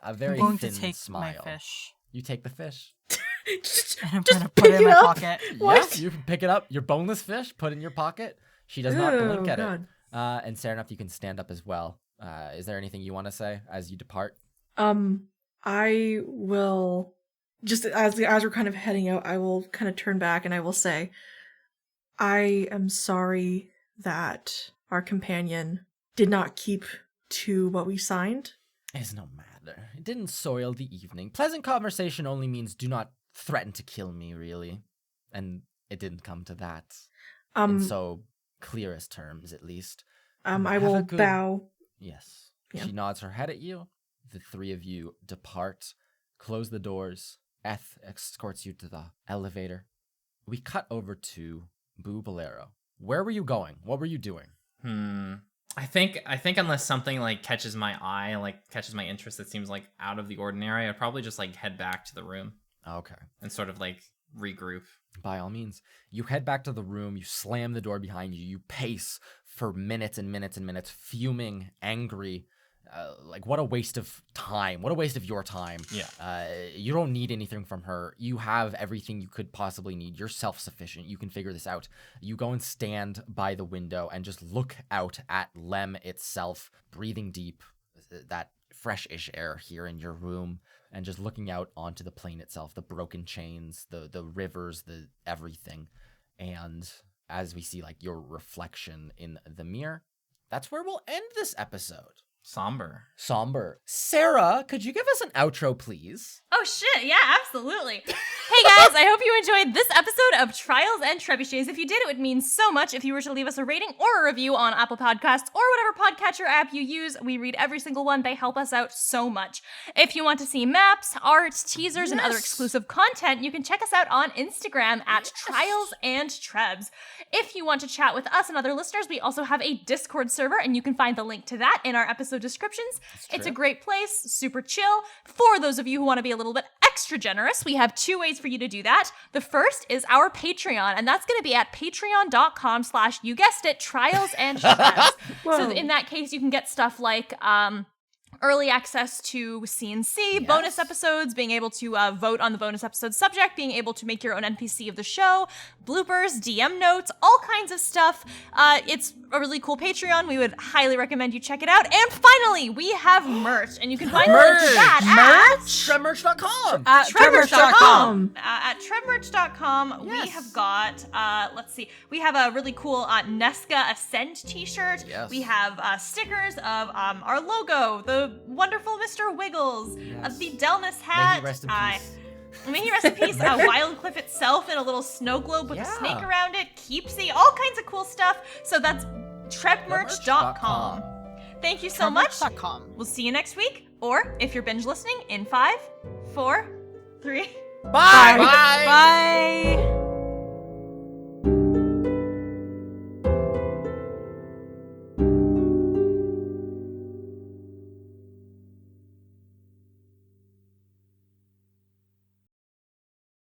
A very I'm going thin to take smile. my fish. You take the fish. And I'm going to put it in my pocket. Yes, you can pick it up. Your boneless fish, put it in your pocket. She does not blink at it. And Serenith, you can stand up as well. Is there anything you want to say as you depart? I will, just as we're kind of heading out, I will kind of turn back and I will say, I am sorry that our companion did not keep to what we signed. It's no matter. It didn't soil the evening. Pleasant conversation only means do not threaten to kill me, really. And it didn't come to that. In so clearest terms, at least. I will bow. Yes. Yeah. She nods her head at you. The three of you depart, close the doors. Eth escorts you to the elevator. We cut over to Boo Bolero. Where were you going? What were you doing? I think unless something like catches my eye, like catches my interest that seems like out of the ordinary, I'd probably just like head back to the room. Okay. And sort of like regroup. By all means. You head back to the room, you slam the door behind you, you pace for minutes and minutes and minutes, fuming, angry. Like, what a waste of time. What a waste of your time. Yeah. You don't need anything from her. You have everything you could possibly need. You're self-sufficient. You can figure this out. You go and stand by the window and just look out at Lem itself, breathing deep, that fresh-ish air here in your room, and just looking out onto the plain itself, the broken chains, the rivers, the everything. And as we see, like, your reflection in the mirror, that's where we'll end this episode. Somber. Sarah, could you give us an outro, please? Oh shit, yeah, absolutely. Hey guys, I hope you enjoyed this episode of Trials and Trebuchets. If you did, it would mean so much if you were to leave us a rating or a review on Apple Podcasts or whatever podcatcher app you use. We read every single one. They help us out so much. If you want to see maps, art, teasers, and other exclusive content, you can check us out on Instagram at Trials and Trebs. If you want to chat with us and other listeners, we also have a Discord server, and you can find the link to that in our episode descriptions. It's a great place, super chill. For those of you who want to be a little bit extra generous, we have two ways for you to do that. The first is our Patreon, and that's going to be at patreon.com/ you guessed it, Trials and Trebs. So in that case, you can get stuff like early access to CNC, bonus episodes, being able to vote on the bonus episode subject, being able to make your own NPC of the show, bloopers, DM notes, all kinds of stuff. It's a really cool Patreon. We would highly recommend you check it out. And finally, we have merch, and you can find merch to that at Trebmerch.com. At Trebmerch.com. At Trebmerch.com, we have got, let's see, we have a really cool Nesca Ascent t-shirt. Yes. We have stickers of our logo, the wonderful Mr. Wiggles, the Delness hat. May he rest in peace. May he rest in peace. Wildcliff itself in a little snow globe with a snake around it. Keepsy, all kinds of cool stuff. So that's Trebmerch.com. Thank you so much. We'll see you next week. Or if you're binge listening, in 5, 4, 3. Bye. Bye.